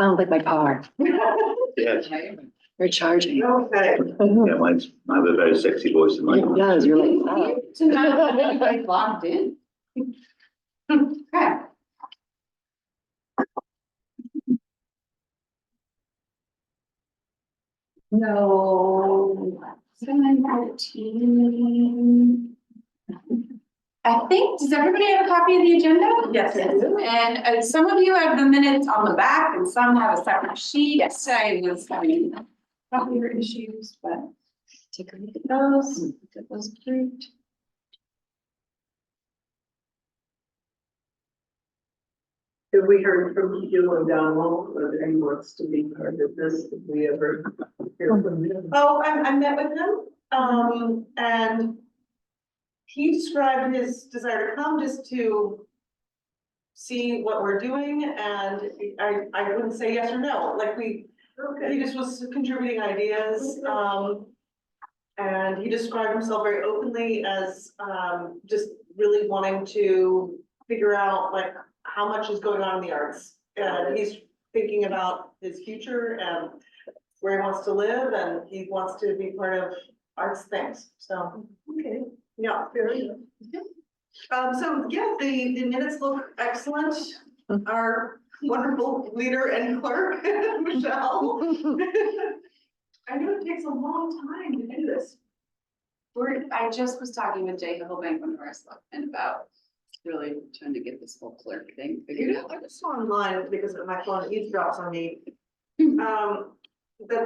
Sounds like my car. Yes. You're charging. Okay. Yeah, I have a very sexy voice in It mine. does, you're like, oh. To not have anybody logged in. Okay. No, 7:14. I think, does everybody have a copy of the agenda? Yes. And some of you have the minutes on the back and some have a separate sheet. Yes. I was having copier issues, but take a look at those, get those approved. Have we heard from Hugh O'Donnell, whether he wants to be part of this? Have we ever heard from him? Oh, I met with him, and he described his desire to come just to see what we're doing, and I wouldn't say yes or no, like he just was contributing ideas, and he described himself very openly as, just really wanting to figure out like how much is going on in the arts, and he's thinking about his future and where he wants to live, and he wants to be part of arts things, so. Okay, Yeah, very good. so yeah, the minutes look excellent. Our wonderful leader and clerk, Michelle. I know it takes a long time to do this. I just was talking with Jay Hillbank when we were and about really trying to get this whole clerk thing figured out. I just saw online because my phone eavesdrops on me. That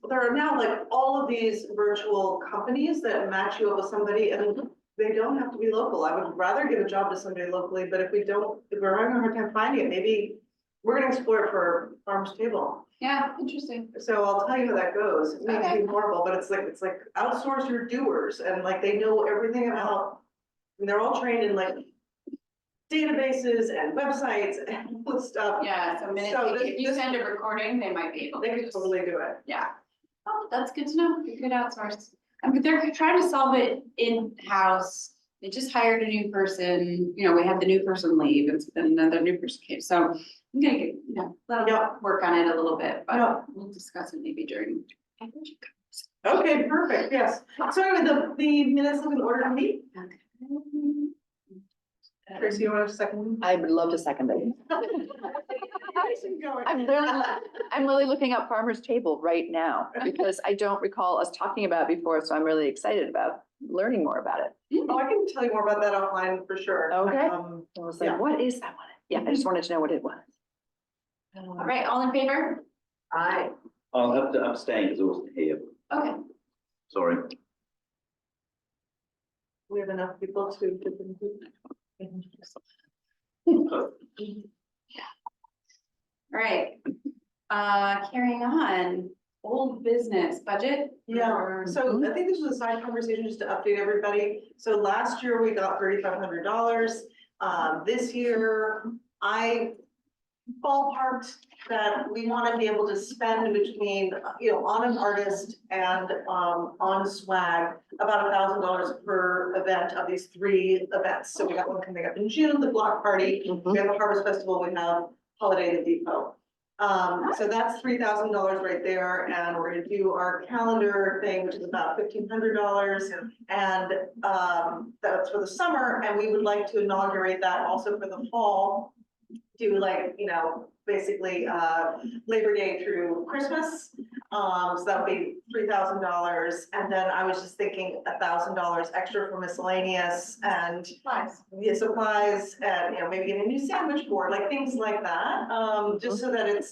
there are now like all of these virtual companies that match you up with somebody, and they don't have to be local. I would rather give a job to somebody locally, but if we're having a hard time finding it, maybe we're gonna explore it for Farmers Table. Yeah, interesting. So I'll tell you how that goes. It may Okay. be horrible, but it's like outsource your doers, and like they know everything about, and they're all trained in like databases and websites and all this stuff. Yeah, so minutes, So if you this- send a recording, they might be able They to. can totally do it. Yeah. Oh, that's good to know. You could outsource. I mean, they're trying to solve it in-house. They just hired a new person, you know, we had the new person leave and then another new person came. So I'm gonna get, let Yeah. them work on it a little bit, Yeah. but we'll discuss it maybe during. Okay, perfect, yes. So anyway, the minutes look in order to me. Tracy, you want a second? I would love to second it. I'm really looking up Farmer's Table right now because I don't recall us talking about it before, so I'm really excited about learning more about it. Oh, I can tell you more about that offline for sure. Okay. Um, I was Yeah. like, what is that one? Yeah, I just wanted to know what it was. All right, all in favor? I'll have to abstain because I wasn't here. Okay. Sorry. We have enough people to. All right, carrying on, old business budget. Yeah, or- so I think this was a side conversation just to update everybody. So last year we got $3,500. This year I ballparked that we want to be able to spend between, on an artist and on swag, about $1,000 per event of these 3 events. So we got one coming up in June, the block party. We have the Harvest Festival, we have Holiday at the Depot. So that's $3,000 right there, and we're gonna do our calendar thing, which is about $1,500. And that's for the summer, and we would like to inaugurate that also for the fall. Do like, basically Labor Day through Christmas. So that would be $3,000. And then I was just thinking $1,000 extra for miscellaneous and supplies, and maybe get a new sandwich board, like things like that. Just so that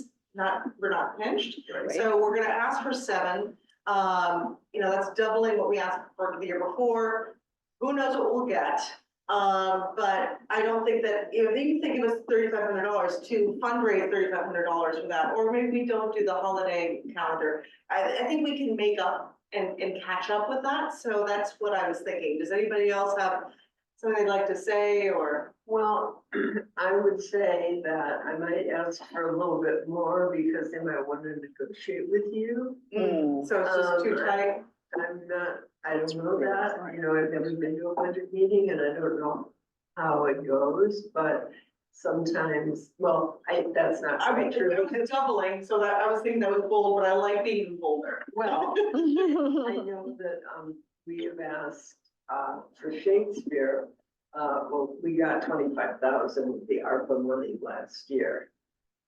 we're not pinched. Right. So we're gonna ask for 7. That's doubling what we asked for the year before. Who knows what we'll get? But I don't think that, they can think it was $3,500 to fundraise $3,500 for that, or maybe we don't do the holiday calendar. I think we can make up and catch up with that, so that's what I was thinking. Does anybody else have something they'd like to say, or? Well, I would say that I might ask for a little bit more because they might want to negotiate with you. So it's just too tight? I don't know that, I've never been to a budget meeting and I don't know how it goes, but sometimes, well, that's not I quite was, true. it was doubling, so that, I was thinking that was bold, but I like being even bolder. Well, I know that, we have asked, for Shakespeare, well, we got 25,000 with the ARPA money last year.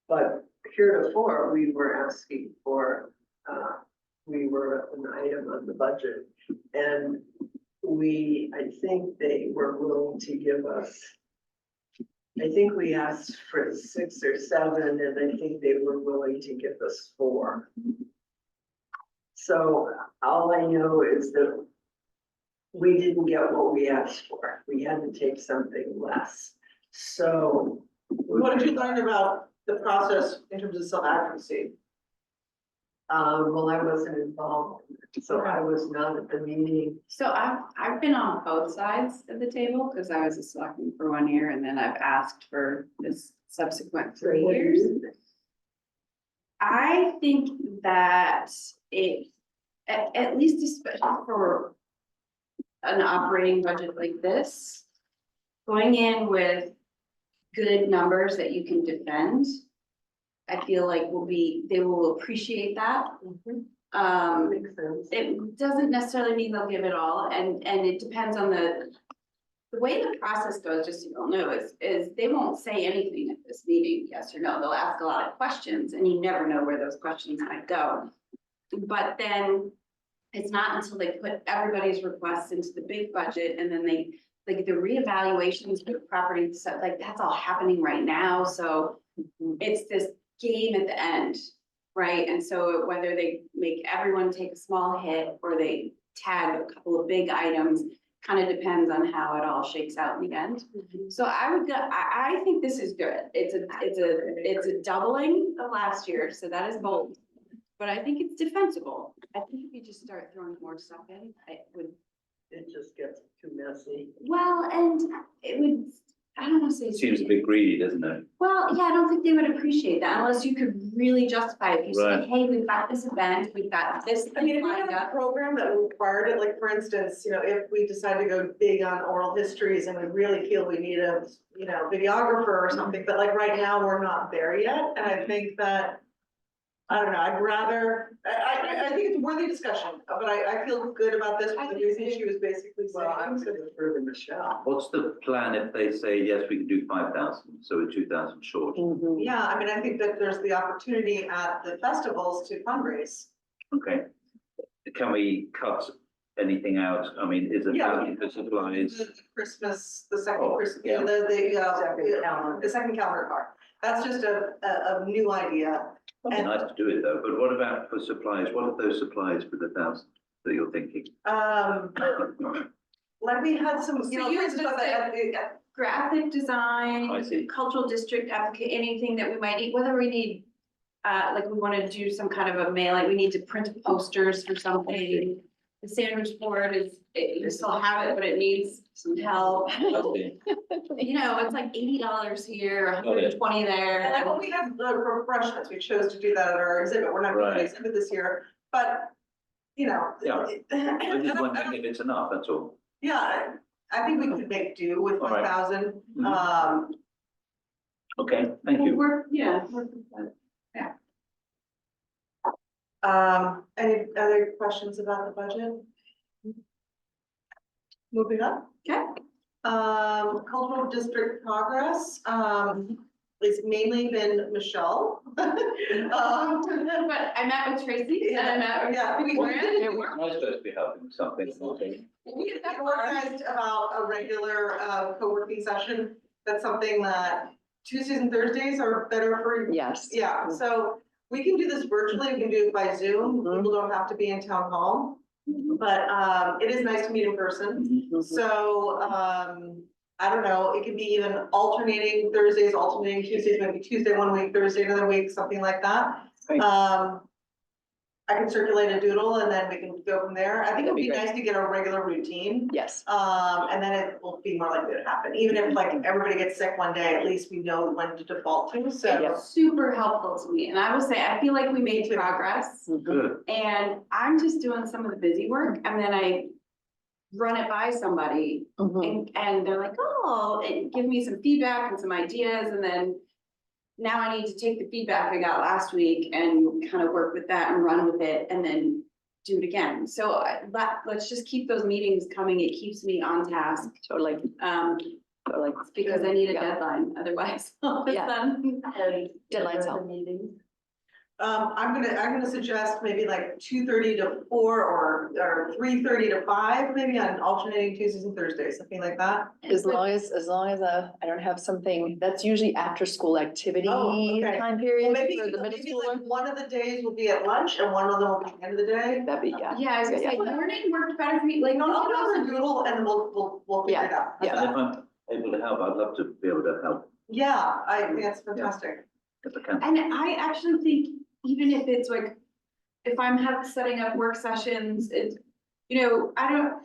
But heretofore, we were asking for, we were an item on the budget. And I think they were willing to give us, I think we asked for 6 or 7, and I think they were willing to give us 4. So all I know is that we didn't get what we asked for. We had to take something less. So. What did you learn about the process in terms of self-advocacy? Well, I wasn't involved, so I was not at the meeting. So I've been on both sides of the table, because I was a selectman for 1 year, and then I've asked for this subsequent 3 What do you years. think? I think that it, at least especially for an operating budget like this, going in with good numbers that you can defend, I feel like they will appreciate that. Makes sense. It doesn't necessarily mean they'll give it all, and it depends on the way the process goes, just so you all know, is they won't say anything at this meeting, yes or no. They'll ask a lot of questions, and you never know where those questions might go. But then it's not until they put everybody's requests into the big budget, and then they, like, the reevaluations for the property, so like, that's all happening right now, so it's this game at the end, right? And so whether they make everyone take a small hit or they tag a couple of big items, kind of depends on how it all shakes out in the end. So I think this is good. It's a doubling of last year, so that is bold. But I think it's defensible. I think if you just start throwing more stuff in, It just gets too messy. well, and it would, I don't want to say. Seems a bit greedy, doesn't it? Well, yeah, I don't think they would appreciate that unless you could really justify it. If you say, Right. hey, we've got this event, we've got this I mean, thing if we lined had a up. program that required it, like, for instance, you know, if we decide to go big on oral histories and we really feel we need a, you know, videographer or something, but like right now, we're not there yet, and I think that, I don't know, I'd rather, I think it's a worthy discussion, but I feel good about this, for the reason she was basically Well, I'm saying. gonna defer to Michelle. What's the plan if they say, yes, we can do 5,000, so we're 2,000 short? Yeah, I mean, I think that there's the opportunity at the festivals to fundraise. Okay. Can we cut anything out? I mean, is it Yeah. value for supplies? The Christmas, the second Oh, Christmas, yeah. Second calendar. the second calendar card. That's just a new idea. It'd be nice to do it though, but what about for supplies? What are those supplies for the 1,000 that you're thinking? Like we had some, you know, So you for instance, at the- Graphic I design, see. cultural district application, anything that we might need, whether we need, like we want to do some kind of a mailing, we need to print posters for something. The sandwich board you still have it, but it needs some help. Okay. You know, it's like $80 here, Got it. 120 there. and like when we had the refreshments, we chose to do that at our exhibit. We're not doing an Right. exhibit this year, but, you know. Yeah. I'm just wondering if it's enough, that's all. Yeah, I think we could make do with All right. 1,000. Mhm. Okay, thank you. Any other questions about the budget? Moving on. Okay. Cultural district progress, it's mainly been Michelle. But I met with Tracy and I met with. Yeah, we- Victoria. Am I supposed to be helping with something? We had organized about a regular co-working session. That's something that Tuesdays and Thursdays are better for. Yes. Yeah, so we can do this virtually, we can do it by Zoom, Mhm. people don't have to be in town hall. But it is nice to meet in person, so I don't know, it could be even alternating Thursdays, alternating Tuesdays, maybe Tuesday 1 week, Thursday another week, something like that. Great. I can circulate a doodle and then we can go from there. I think it'd be nice to get a regular routine. Yes. And then it will be more likely to happen, even if like everybody gets sick one day, at least we know when to default to, so. Yeah. It's super helpful to me. And I will say, I feel like we made progress. Good. And I'm just doing some of the busy work and then I run it by somebody Mhm. and they're like, oh, and give me some feedback and some ideas, and then now I need to take the feedback I got last week and kind of work with that and run with it and then do it again. So let's just keep those meetings coming. It keeps me on task. Totally, totally. Because I need a Yeah. deadline, otherwise. I'll Yeah. done. Deadlines help. I'm gonna suggest maybe like 2:30 to 4 or 3:30 to 5, maybe on alternating Tuesdays and Thursdays, something like that. As long as I don't have something, that's usually after school activity Oh, okay. time Well, period maybe, for the middle maybe schooler. like one of the days will be at lunch and one of them will be at the end of the day. That'd be, yeah. Yeah, I was gonna say, morning worked better for me, like, No, I'll go to Google and we'll figure it out. How's Yeah. And that? if I'm able to help, I'd love to be able to help Yeah, I think that's fantastic. if I can. and I actually think even if it's like, if I'm setting up work sessions, it's, I don't,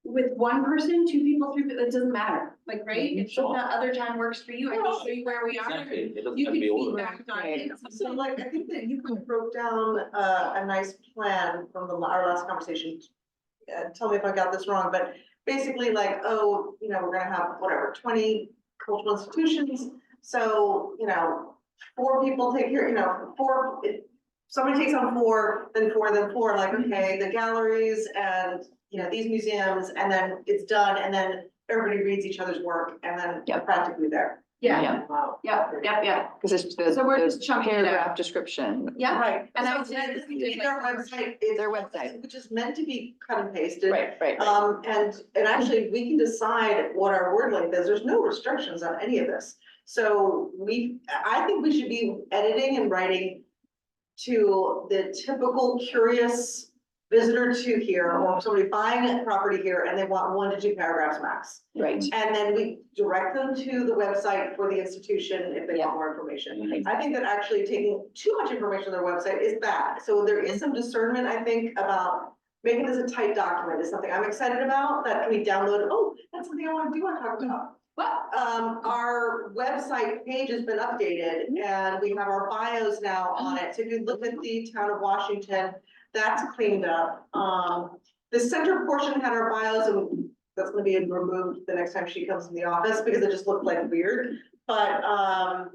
with one person, 2 people, 3 people, it doesn't matter, like, right? If Sure. that other time works for you, I can show you where we are. Exactly, it doesn't You have can to be all of it. feedback on it. So like, I think that you kind of broke down a nice plan from our last conversation. Tell me if I got this wrong, but basically like, oh, we're gonna have whatever, 20 cultural institutions. So, 4 people take here, 4, somebody takes on 4, then 4, then 4, like, okay, the galleries and, these museums, and then it's done, and then everybody reads each other's work, and then Yeah. practically there. Yeah, Wow. yeah. Because it's the, So we're the just chunking it out. paragraph description. Yeah, Right, And I so would say this we is did their like- website, it's. Their website. Which is meant to be cut and pasted. Right, right. And actually, we can decide what our word length is, there's no restrictions on any of this. So I think we should be editing and writing to the typical curious visitor to here, or somebody buying a property here, and they want 1 to 2 paragraphs max. Right. And then we direct them to the website for the institution if they Yeah. want more information. Mhm. I think that actually taking too much information on their website is bad. So there is some discernment, I think, about making this a tight document is something I'm excited about, that can be downloaded. Oh, that's something I want to talk about. Our website page has been updated and we have our bios now on it. So if you look at the town of Washington, that's cleaned up. The center portion had our bios, and that's gonna be removed the next time she comes in the office because it just looked like weird. But, I'm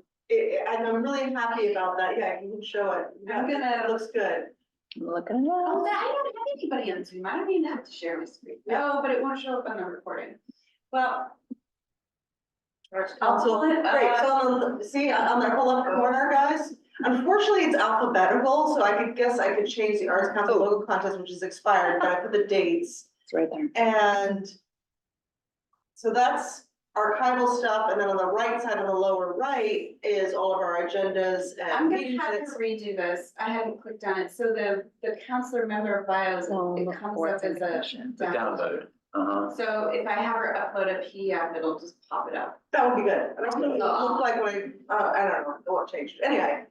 really happy about that. Yeah, you can show it. I'm gonna- It looks good. I'm looking it Oh, up. I don't have anybody on Zoom, I don't even have to share my screen. No, but it won't show up on the recording. Well. Also, great, so on the whole left corner, guys, unfortunately, it's alphabetical, so I could change the Arts Council logo contest, which is expired, but I put the dates. It's right there. And so that's archival stuff, and then on the right side, on the lower right, is all of our agendas I'm and meeting gonna have minutes. to redo this, I hadn't clicked on it, so the counselor member bios, it comes up as a The download. So if I have her upload a PDF, it'll just pop it up. That would be good. I don't know what it looked like when I don't know what changed. Anyway,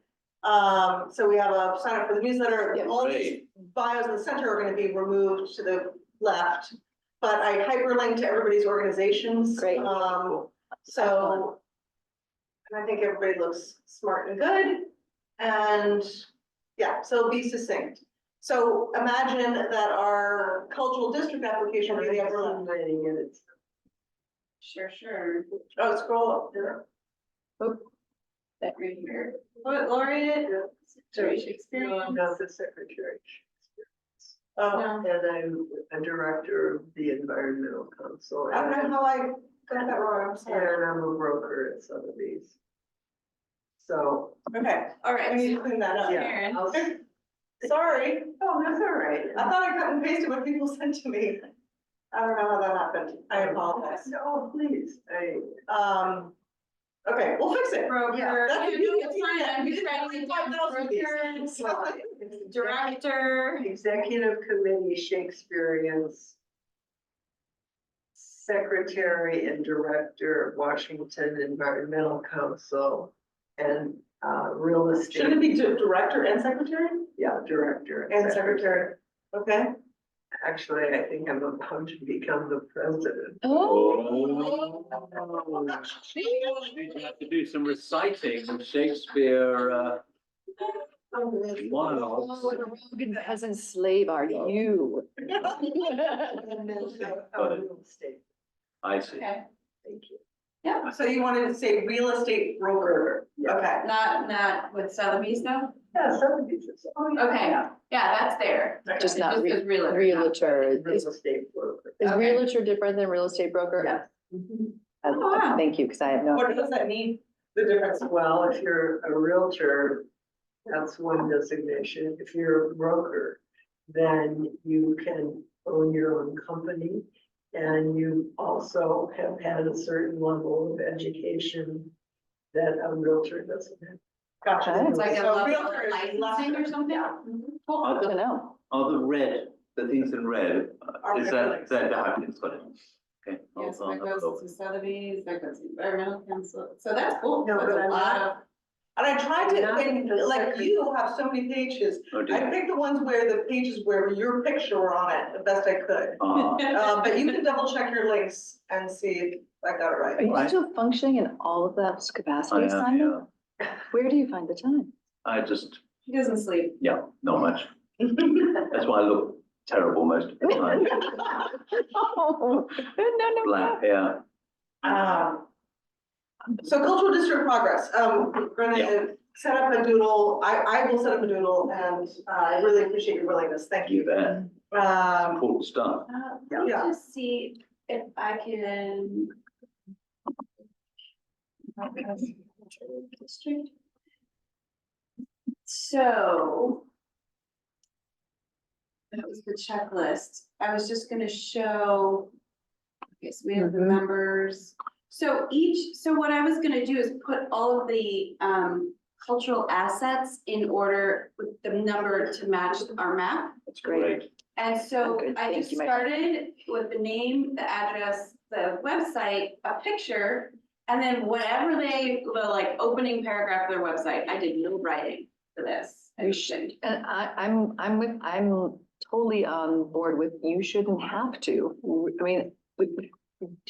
so we have a sign up for the newsletter. Yeah, All these bios in the center are gonna be removed to the left. But I hyperlinked to everybody's organizations. Great. So. And I think everybody looks smart and good. And yeah, so be succinct. So imagine that our cultural district application will be the upper left. Sure. Oh, scroll up there. That right here. What, Laureate? Secretary Shakespeare? No, the secretary. Oh, And I'm a director of the environmental council. I don't know how I got that wrong, I'm sorry. And I'm a broker at Sotheby's. So, Okay, All I need right. to clean that up. yeah. Karen. I'll- Sorry, Oh, that's all right. I thought I cut and pasted what people sent to me. I don't know how that happened, I apologize. No, please, Okay, we'll fix it. Broker. Yeah, that's- Yeah, no, it's fine. I'm just writing it down. 5,000 of these. Broker, Director. Executive Committee Shakespeareans. Secretary and Director, Washington Environmental Council, and Real Should it Estate, be director and secretary? yeah, Director. And secretary, okay? Actually, I think I'm about to become the president. Oh. You have to do some reciting of Shakespeare, Wow. What a rogue peasant slave are you? And then real estate, I see. Okay, thank you. yeah, So you wanted to say real estate broker? Okay. not with Sotheby's though? Yeah, Sotheby's is. Okay, yeah, that's there. Just It not says realtor. Realtor. Real estate broker. Is Okay. realtor different than real estate broker? Yes. Oh, wow. Thank you, because I have no. What does that mean? The difference? Well, if you're a realtor, that's one designation. If you're a broker, then you can own your own company. And you also have had a certain level of education that a realtor doesn't have. Gotcha. Okay. It's like a So level realtor of is licensing or lesser. something? Yeah. Cool. Are Good to the, know. are the red, the things in red, Are is regulated. that, it's got it. Okay. Yes, I'll that have a goes look. to Sotheby's, that goes to environmental council, so that's cool. No, That's but a I'm lot not- of. And I tried to, Not and the like second- you have so many pages, Oh, I dear. picked the ones where the pages where your picture were on it the best I could. But you can double check your links and see if I got it Are right. you Right. still functioning in all of those I capacities, am, Simon? yeah. Where do you find the time? I just, He doesn't sleep. yeah, not much. That's why I look terrible most of the time. Oh, no. Black hair. So cultural district progress, we're gonna set up a doodle, I will set up a doodle and I really appreciate your willingness, thank You you. bet. Important stuff. Let me Yeah. just see if I can. District. So. That was the checklist. I was just gonna show. Okay, so we have the Mhm. members. So what I was gonna do is put all of the cultural assets in order with the number to match our map. That's great. And so Okay, I thank just you, Mike. started with the name, the address, the website, a picture, and then whatever the like opening paragraph of their website, I did no writing for this. You should. And I'm totally on board with, you shouldn't have to. I mean,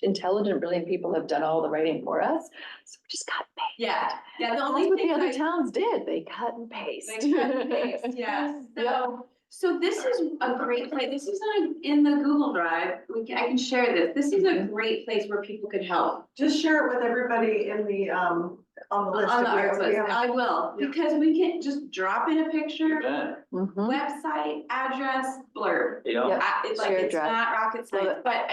intelligent, brilliant people have done all the writing for us, so we just cut and paste. Yeah, the That's only what the thing other I. towns did, they cut and paste. They cut and paste, yes. Yeah. So this is a great place, this is in the Google Drive, I can share this, this is a great place where people could help. Just share it with everybody in the, on the list. On the if we- arts we list, have- I will, Yeah. because we can just drop in a picture, You bet. Mhm. website, address, blurb. Yeah. It's like, Shared it's drive. not rocket Love science, but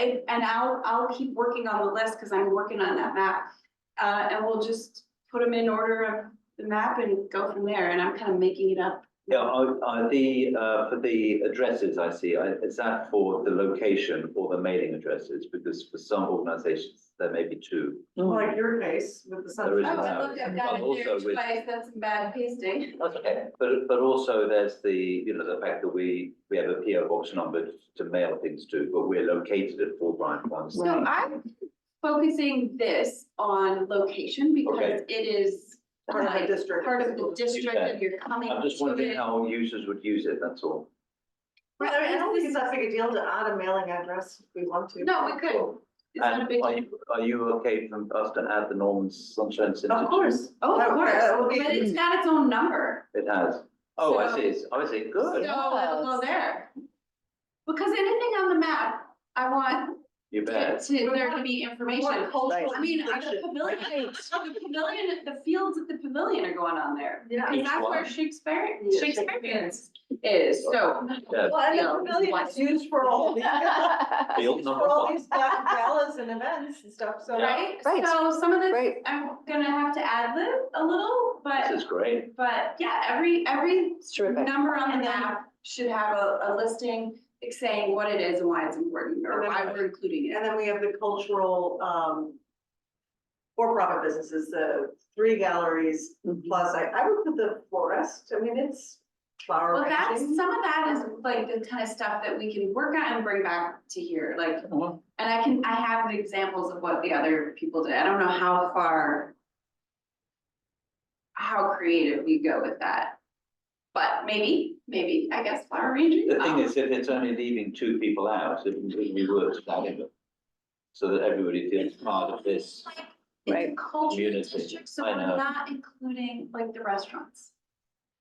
I'll keep working on the list, cause I'm working on that map. And we'll just put them in order of the map and go from there, and I'm kind of making it up. Yeah, for the addresses I see, is that for the location or the mailing addresses? Because for some organizations, there may be two. Like your case with the There is Oh, sunset. I looked, I've got it Also there with- twice, that's some bad pasting. That's okay. But also there's the fact that we have a PO box number to mail things to, but we're located at Fort Bryant Farms. So I'm focusing this on location because Okay. it is Part of the like district. part of the district and you're coming I'm just to wondering it. how users would use it, that's all. Well, I don't think it's that big a deal to add a mailing address if we want to. No, we could. It's not a And big are deal. are you okay for us to add the Norman Sunshine Center? Of course. Oh, That- of course, that will be- but it's got its own number, It has. Oh, I So- see, I see, so good. it'll go there. Because anything on the map, I want You bet. there to be information. Right. I mean, the Fiction. pavilion, the fields at the pavilion are going on there. Yeah. Because Each that's where one? Shakespeareans is, so. Yeah. Well, and Yeah. the pavilion is used for all these. Field used number For all one. these galas and events and stuff, so. Right, Right. so some of this, Right. I'm gonna have to ad lib a little, This is but great. yeah, every It's terrific. number on the And then- map should have a listing saying what it is and why it's important, or And then- why we're including And it. then we have the cultural, for-profit businesses, the 3 galleries, Mhm. plus I would put the florist, I mean, it's flower Well, that's, arranging. some of that is like the kind of stuff that we can work on and bring back to here, like, and I have the examples of what the other people did, I don't know how creative we go with that. But maybe, I guess flower arranging. The thing is, if it's only leaving 2 people out, it really works that in. So that everybody feels part of this. It's a Right. cultural Community. district, so I we're know. not including like the restaurants.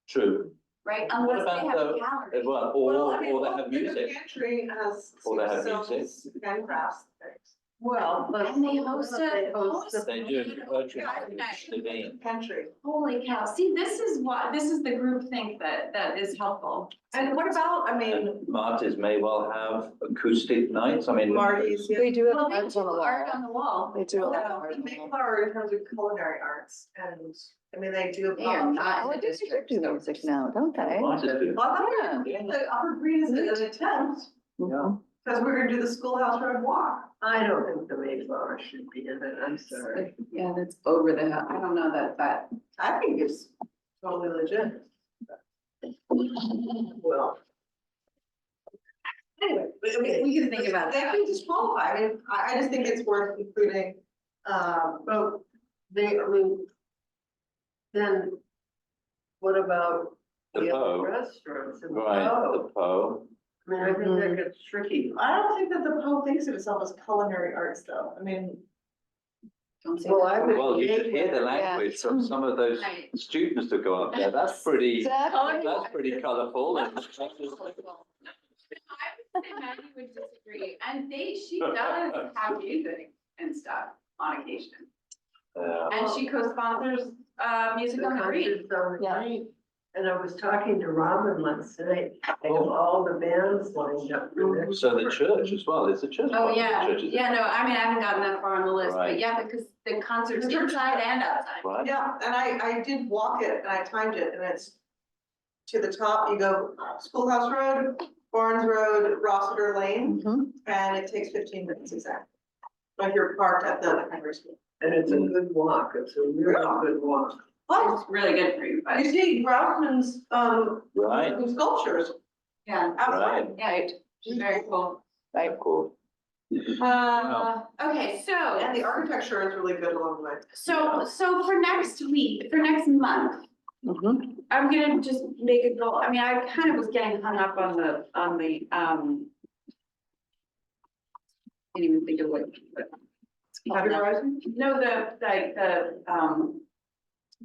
True. right? Unless they have a about gallery. Well, Well, I mean, or they look, have the music. Pantry has. Or they have sells music. handcrafts things. Well, but. And they host a. They do. Nice. They mean. Pantry. Holy cow, see, this is the group think that is helpful. And what about, I mean, And Marty's may well have acoustic nights, I mean. Marty's, yeah. They do have Well, they arts do on the art wall. on the wall. They do a What lot of about art the on the wall. Mayflower in terms of culinary arts and, I mean, they do. They are not. Oh, I guess they do music now, don't they? Marty's do. Well, I thought Yeah. the Upper Green is an attempt, Yeah. because we're gonna do the Schoolhouse Road Walk. I don't think the Mayflower should be in it, I'm sorry. Yeah, that's over the hill. I don't know that. I think it's totally legit. Well. Anyway, We can think about They that. can disqualify, I mean, I just think it's worth including, But they, I mean, then what about The the other Poe, restaurants in the right, Poe? the Poe. I mean, I think that gets tricky. I don't think that the Poe thinks of itself as culinary arts though, I mean. Don't say Well, that. I would- Well, you should hear the language from some of those Right. students that go up there, that's pretty, Exactly. that's pretty colourful and. I would say Maggie would disagree, and she does have music and stuff on occasion. And she co-sponsors, Music on the Green. concerts on the Yeah. green. And I was talking to Robin last night, they have Oh. all the bands lined up for their. So the church as well, it's a church. Oh, one, yeah, the church is- yeah, no, I mean, I haven't gotten that far on the list, but Right. yeah, because the concerts inside and outside. Right, Yeah, and I did walk it and I timed it and it's to the top, you go Schoolhouse Road, Barnes Road, Rossiter Lane, Mhm. and it takes 15 minutes exactly. Like you're parked at the high school. And it's a good walk, it's a really good walk. Plus, It's really good for you, but, you see Grousman's, right, sculptures yeah, outside. yeah, very cool. Right. cool. Okay, so. And the architecture is really good along the way. So for next week, for next month, Mhm. I'm gonna just make a goal. I mean, I kind of was getting hung up on the, can't even think of what. it's called now. Categorizing? No,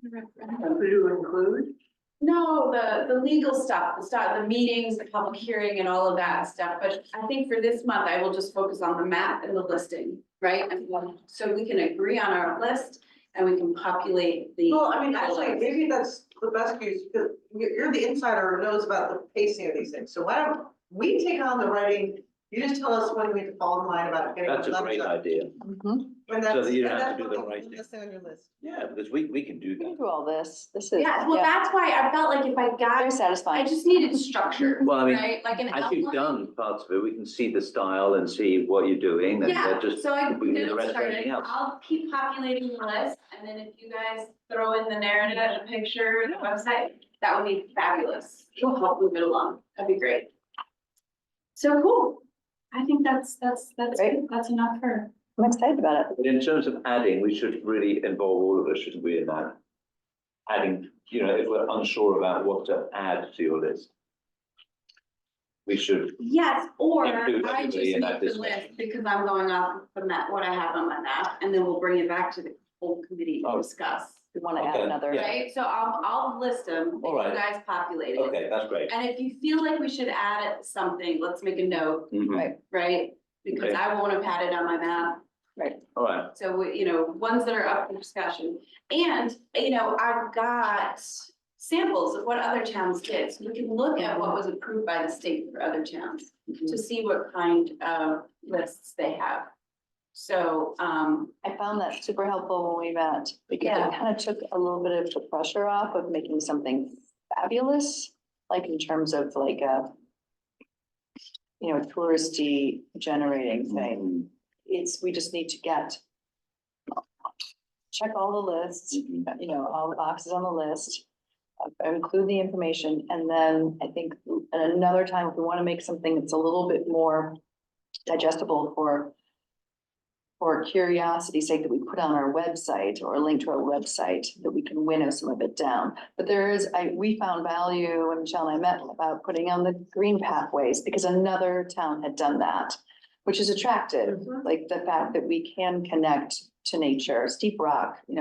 Who to include? no, the legal stuff, the meetings, the public hearing and all of that stuff. But I think for this month, I will just focus on the map and the listing, right? And so we can agree on our list and we can populate the. Well, I mean, actually, maybe that's the best use, because you're the insider who knows about the pacing of these things. So why don't we take on the writing? You just tell us when we have to fall in line about getting. That's a the great letters out. idea. Mhm. And So that's, that you and don't have that's to do what the we'll writing. list on your list. Yeah, because we can do We can that. do all this. This is, Yeah, well, that's why I felt like if I very got, I satisfying. just needed structure, Well, I mean, right? Like an as you've outline. done parts of it, we can see the style and see what you're doing and Yeah, then just, so I we can do did the rest of start everything it. else. I'll keep populating the list, and then if you guys throw in the narrative, the picture, the website, that would be fabulous. It'll help move it along. That'd be great. So cool. I think that's Great. good. That's enough for. I'm excited about it. But in terms of adding, we should really involve all of us, shouldn't we, in that? Adding, you know, if we're unsure about what to add to your list. We should, Yes, or Include I just everybody in that make the discussion. list because I'm going off from that, what I have on my map, and then we'll bring it back to the whole committee to Oh. discuss. We want to add Okay, another. yeah. Right? So I'll list them, All you right. guys populate it. okay, that's great. And if you feel like we should add something, let's make a note, Mhm. Right. right? Because Okay. I won't have had it on my map. All right, So, ones that are up for discussion. And, I've got samples of what other towns did. So we can look at what was approved by the state for other towns to see what kind of lists they have. So, I found that super helpful when we met, because Yeah. it kind of took a little bit of the pressure off of making something fabulous, like in terms of like a, touristy generating thing. We just need to check all the lists, all the boxes on the list, include the information, and then I think at another time, if we want to make something that's a little bit more digestible for curiosity's sake, that we put on our website or a link to our website, that we can winnow some of it down. But we found value, and Michelle and I met about putting on the green pathways, because another town had done that, which is attractive, like the fact that we can connect to nature. Steep Rock, I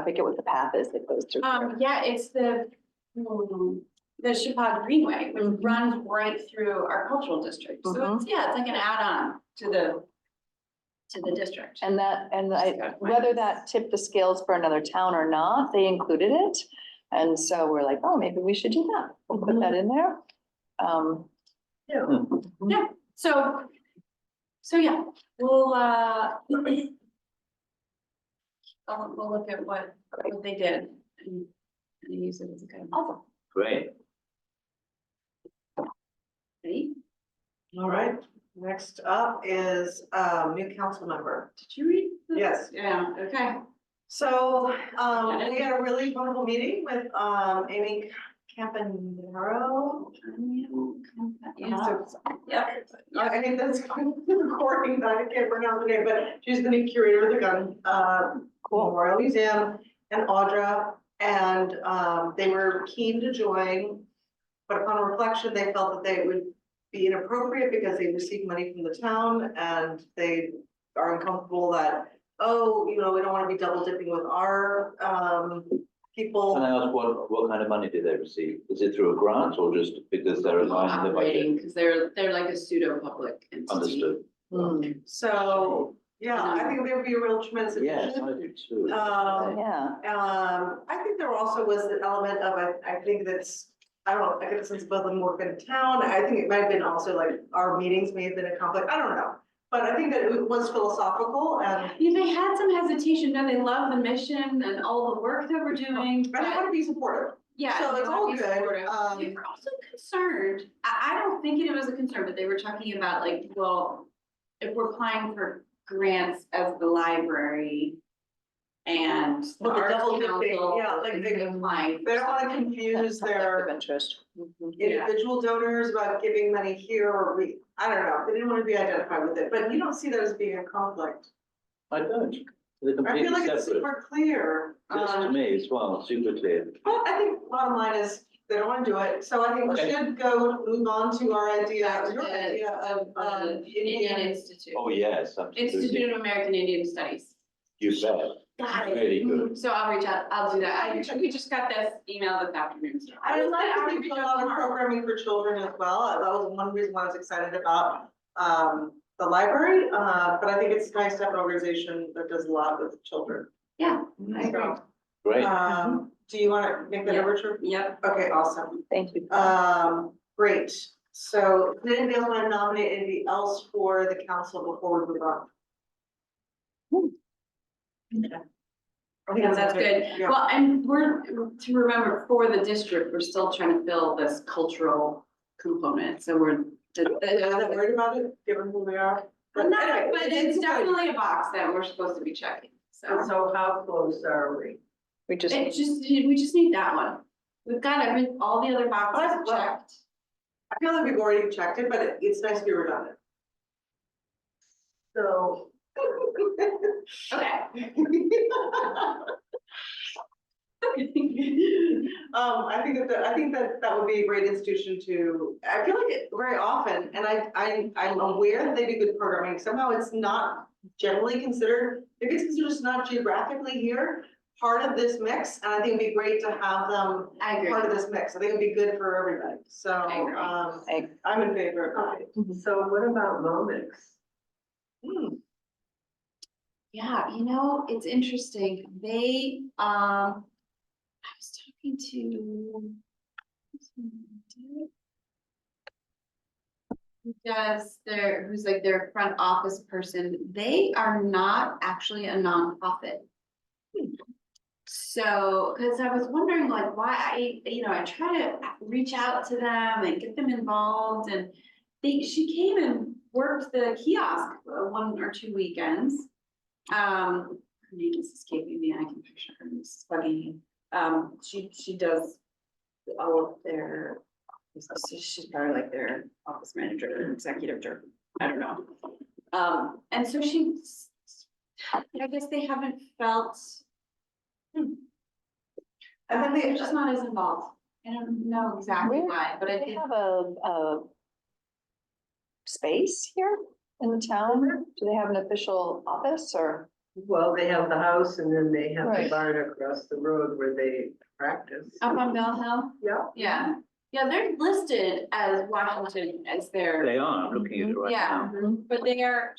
forget what the path is that goes through. yeah, it's the the Chippewa Greenway, which Mhm. runs right through our cultural district. So it's, yeah, it's like an add-on to the district. And that, and Just I, gotta find whether it. that tipped the scales for another town or not, they included it. And so we're like, oh, maybe we should do that. We'll put that in there. Yeah. Yeah, so yeah, we'll, we'll look at what they did and use it as a guide. Awesome. Great. Ready? All right, next up is, new council member. Did you read? this? Yes. Yeah, okay. So, we had a really wonderful meeting with, Amy Campanaro. Yeah. Yep. I think that's recording, that I can't pronounce her name, but she's the new curator of the gun, Memorial Museum, and Audra, and, they were keen to join. But upon reflection, they felt that they would be inappropriate because they received money from the town, and they are uncomfortable that, oh, you know, we don't wanna be double dipping with our, people. Can I ask what kind of money did they receive? Is it through a grant or just because they're aligned in the budget? Operating, because they're like a pseudo public entity. Understood. So, yeah, I think they would be a real tremendous Yes, addition. I do too. Yeah, I think there also was an element of, I think that's, I don't know, I get a sense both of them work in town. I think it might have been also like our meetings may have been a conflict, I don't know. But I think that it was philosophical and Yeah, they had some hesitation, no, they love the mission and all the work that we're doing, I but want to be supportive. yeah. So they it's wanna all be good, supportive. They were also concerned, I don't think it was a concern, but they were talking about like, well, if we're applying for grants as the library and the Well, the arts double dipping, council. yeah, like they- applying. They don't want to confuse conflict of their interest. individual donors about giving money here or I don't know, they didn't want to be identified with it, but you don't see that as being a conflict. I don't. They're I feel completely like it's separate. super clear. It's to me as well, super clear. But I think bottom line is, they don't want to do it, so I think we Okay. should move on to our idea, Back to your the- idea of, The Indian Institute. Oh, yes, absolutely. Institute of American Indian Studies. You said, Got it. really good. So I'll reach out, I'll do that. We just got this email this afternoon. So I would like to reach do a out lot of tomorrow. programming for children as well, that was one reason why I was excited about, the library, but I think it's nice to have an organization that does a lot with children. Yeah, I agree. So, Great. do you wanna make that Yeah. overture? Yep. Okay, awesome. Thank you. Great. So, did anybody else wanna nominate anybody else for the council before we move on? Okay. I think That's good. Yeah. Well, and we're, to remember, for the district, we're still trying to fill this cultural component, so we're. I'm not worried about it, given who we are. I'm not, anyway, but it's definitely a box that we're supposed to be checking, so. So how close are we? We just, We just need that one. We've got all the other boxes Well, checked. I feel like we've already checked it, but it's nice to be redundant. So. Okay. I think that would be a great institution to, I feel like it very often, and I'm aware that they do good programming, somehow it's not generally considered, maybe it's considered just not geographically here, part of this mix, and I think it'd be great to have them I agree. part of this mix, I think it'd be good for everybody, so, I agree. I'm in favor of it. So what about Momix? Yeah, it's interesting. I was talking to. Who's like their front office person, they are not actually a nonprofit. So, cause I was wondering like why I try to reach out to them and get them involved and she came and worked the kiosk 1 or 2 weekends. Her name is escaping me, I can picture her, Mrs. Buggy. She does all of their, she's probably like their office manager, or executive director, I don't know. And so I guess they haven't felt, And then they're just not as involved. I don't know exactly Where- why, but I they did. have a space here in the town? Do they have an official office or? Well, they have the house and then they have the Right. barn across the road where they practice. Up on Bell Hill? Yeah. Yeah, yeah, they're listed as Washington as their, They are, I'm looking at it right yeah, now. but they are,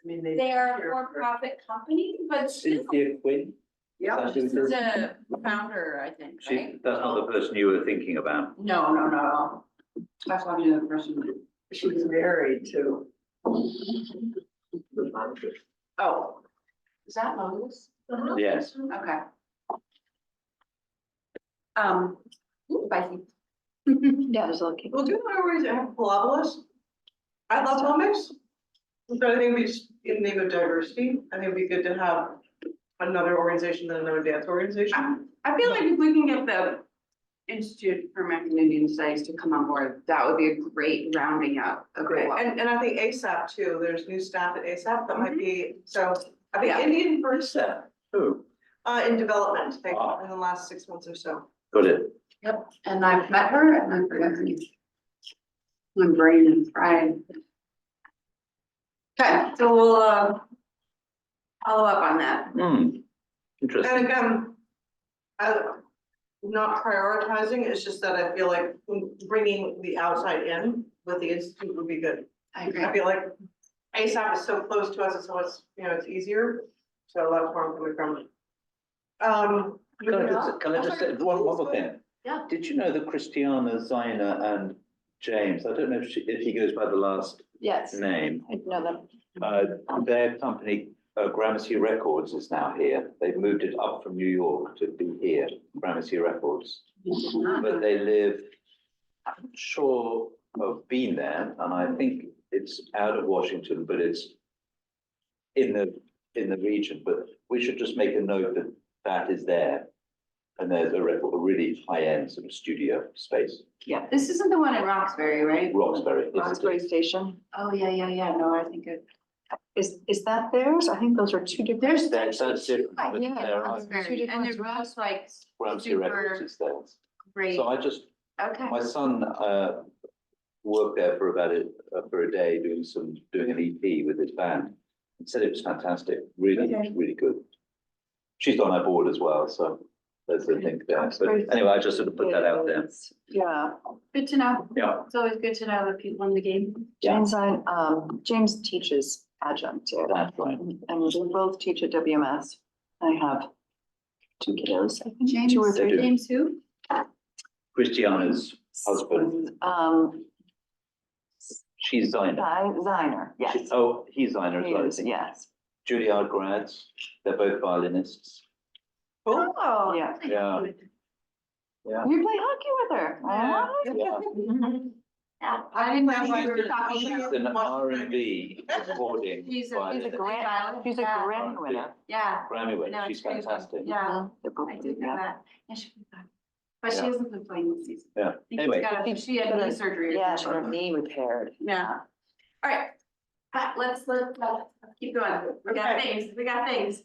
I mean, they are a for-profit company, but still, Cynthia Quinn, Yeah. she's the founder, I think, right? that's not the person you were thinking about. No, no, no. That's why I knew the person. She's married to. Oh, is that Moses? Yes. Okay. Spicy. Yeah, there's a little cake. Well, do you know where we have Palabolas? I love comics. But I think we just, in the name of diversity, I think it'd be good to have another organization than another dance organization. I feel like if we can get the Institute for American Indian Studies to come on board, that would be a great rounding out. Okay, and I think ASAP too, there's new staff at ASAP that might be, so I think Yeah. Indian first, Who? in development, I think, Ah. in the last 6 months or so. Got it. Yep, and I've met her and I forgot her name. My brain is fried. Okay, so we'll, follow up on that. And Interesting. again, I, not prioritizing, it's just that I feel like bringing the outside in with the institute would be good. I agree. I feel like ASAP is so close to us, and so it's, you know, it's easier, so that's where I'm coming from. Can I just say one more thing? Yeah. Did you know that Christiana, Zaina and James, I don't know if he goes by the last Yes, name, I know them. their company, Gramercy Records is now here. They've moved it up from New York to be here, Gramercy Records. But they live, I'm not sure I've been there, and I think it's out of Washington, but it's in the region, but we should just make a note that that is there. And there's a really high-end sort of studio space, Yeah. This isn't the one in Roxbury, right? Roxbury. Roxbury Station. Oh, yeah, no, I think it. Is that theirs? I think those are two different. There's. That's different, but Yeah, there are Roxbury, and they're both like Gramercy Records super is theirs. great. So I just, Okay. my son, worked there for for a day doing an EP with his band. He said it was fantastic, really, Okay. really good. She's on our board as well, so there's a link there. But anyway, I just sort of put that out there. Yeah, Good to know. Yeah. It's always good to know the people in the game. Yeah. James teaches adjunct too. That's right. And we both teach at WMS. I have two kiddos, I think, James, two or They three. do. James who? Christiana's husband, she's Zaina. Ziner, yes. Oh, he's Zaina He is, as well. yes, Juilliard grads, they're both violinists. Oh. yeah. Yeah. Yeah. You play hockey with her. Yeah. huh? Yeah, I didn't know what you were She's talking She's about. an R&B recording He's a violinist. She's a Yeah. Grammy winner. Yeah. Grammy winner, No, she's it's crazy. fantastic. Yeah, They're both I did know yeah. that. Yeah, she was fun. But she Yeah. hasn't been playing this season. Yeah, I think she's anyway. got a- She had knee surgery. or Yeah, she got her something. knee repaired. Yeah. All right. Let's keep going. We got Okay. things, we got things.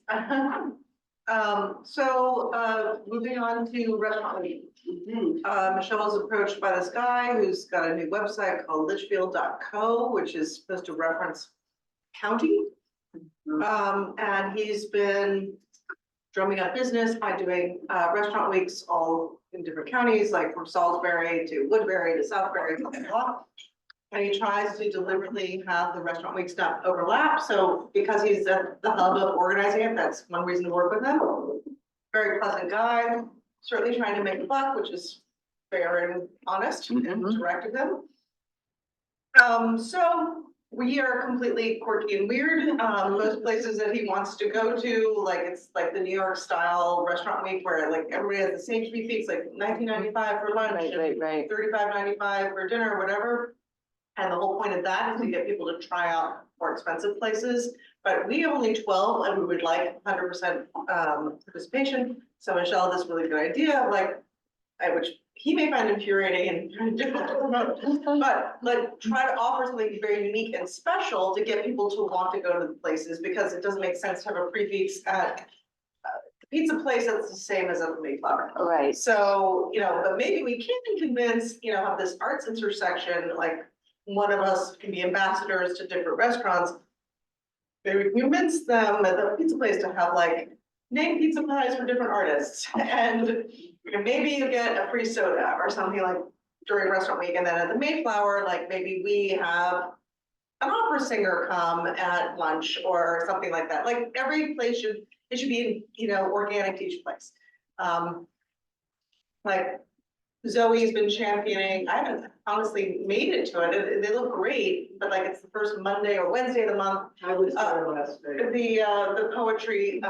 Moving on to restaurant week. Mhm. Michelle was approached by this guy who's got a new website called litchfield.co, which is supposed to reference county. And he's been drumming up business by doing, restaurant weeks all in different counties, like from Salisbury to Woodbury to Southbury, blah, blah, blah. And he tries to deliberately have the restaurant weeks not overlap, so because he's at the hub of organizing it, that's one reason to work with him. Very pleasant guy, certainly trying to make a buck, which is fair and honest and direct of him. So we are completely quirky and weird. Most places that he wants to go to, like it's like the New York style restaurant week where like everybody has the same three fees, like $19.95 for lunch Right, and right, right. $35.95 for dinner, whatever. And the whole point of that is to get people to try out more expensive places, but we have only 12 and we would like 100% participation. So Michelle had this really good idea, like, which he may find infuriating and kind of difficult to promote, but like try to offer something very unique and special to get people to want to go to the places, because it doesn't make sense to have a prefix at the pizza place that's the same as at the Mayflower. Right. So, but maybe we can convince, have this arts intersection, like one of us can be ambassadors to different restaurants. Maybe we convince them at the pizza place to have like name pizza pies for different artists and maybe you get a free soda or something like during restaurant week. And then at the Mayflower, like maybe we have an opera singer come at lunch or something like that. Like every place it should be, you know, organic to each place. Like Zoe's been championing, I haven't honestly made it to it, they look great, but like it's the first Monday or Wednesday of the month. I was there last night. The poetry,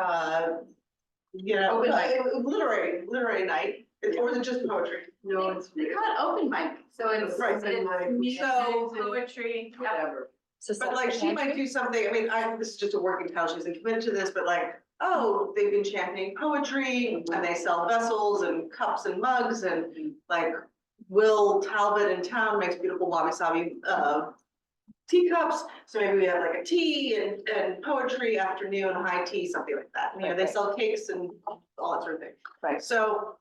you know, Open mic. literary night, or is it just poetry? No, it's. They call it open mic, so it's Right. it's music, So- poetry, yeah. Whatever. So But like, she might do something, I mean, this is just a working title, she isn't committed to this, but like, oh, they've been championing poetry and they sell vessels and cups and mugs and like Will Talbot in town makes beautiful wabi-sabi, teacups. So maybe we have like a tea and poetry afternoon, high tea, something like that. You know, they Right. sell cakes and all that sort of thing. Right. So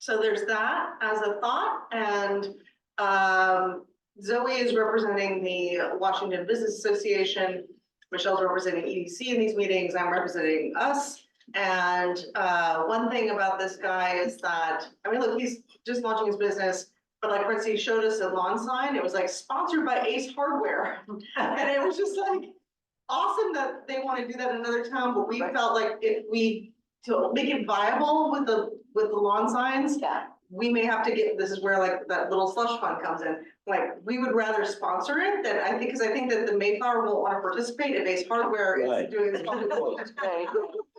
there's that as a thought, and Zoe is representing the Washington Business Association. Michelle's representing EDC in these meetings, I'm representing us. And one thing about this guy is that, I mean, look, he's just launching his business, but like, for instance, he showed us a lawn sign, it was like sponsored by Ace Hardware. And it was just like awesome that they want to do that in another town, but we Right. felt like if we, to make it viable with the lawn signs, Yeah, we may have to get, this is where like that little slush fund comes in. Like, we would rather sponsor it than, I think, because I think that the Mayflower won't want to participate if Ace Hardware is Right. doing this. right.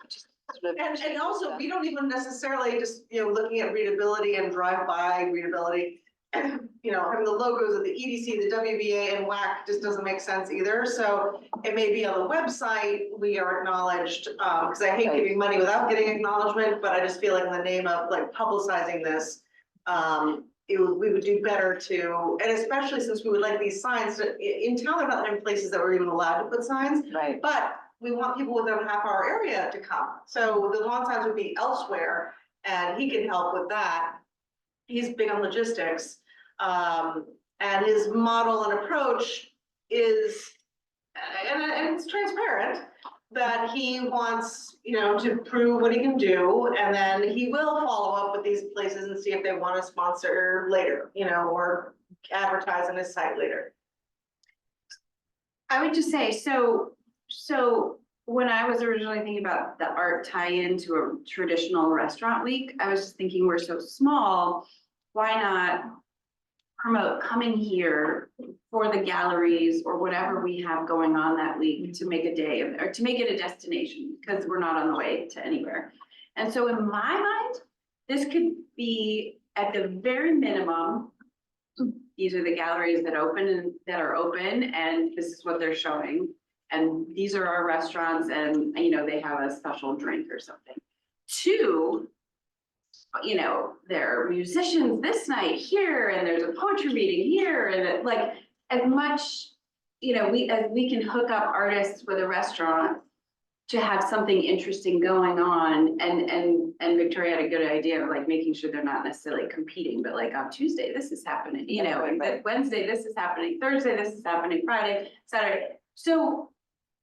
Just sort of- And also, we don't even necessarily just, you know, looking at readability and drive-by readability. You know, having the logos of the EDC, the WBA and WAC just doesn't make sense either. So it may be on the website, we are acknowledged, because I hate Right. giving money without getting acknowledgement, but I just feel like in the name of like publicizing this, we would do better to, and especially since we would like these signs, in town, there are not many places that we're even allowed to put signs. Right, But we want people within a half hour area to come. So the lawn signs would be elsewhere and he can help with that. He's big on logistics. And his model and approach is, and it's transparent, that he wants, you know, to prove what he can do. And then he will follow up with these places and see if they want to sponsor later, you know, or advertise on his site later. I would just say, so when I was originally thinking about the art tie-in to a traditional restaurant week, I was just thinking we're so small, why not promote coming here for the galleries or whatever we have going on that week to make a day of, or to make it a destination, because we're not on the way to anywhere. And so in my mind, this could be at the very minimum, these are the galleries that open and that are open, and this is what they're showing. And these are our restaurants, and you know, they have a special drink or something. Two, you know, there are musicians this night here, and there's a poetry reading here, and it, like, as much, you know, as we can hook up artists with a restaurant to have something interesting going on, and Victoria had a good idea of like making sure they're not necessarily competing, but like on Tuesday, this is happening, you know, and Right. Wednesday, this is happening, Thursday, this is happening, Friday, Saturday. So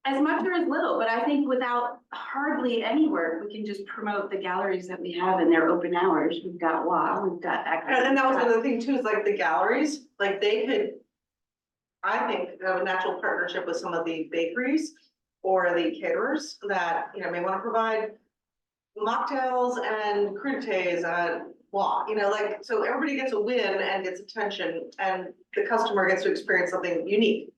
as much or as little, but I think without hardly any work, we can just promote the galleries that we have in their open hours. We've got WA, we've got. And that was another thing too, is like the galleries, like they could, I think, have a natural partnership with some of the bakeries or the caterers that, you know, may want to provide mocktails and crudités and WA, you know, like, so everybody gets a win and gets attention and the customer gets to experience something unique.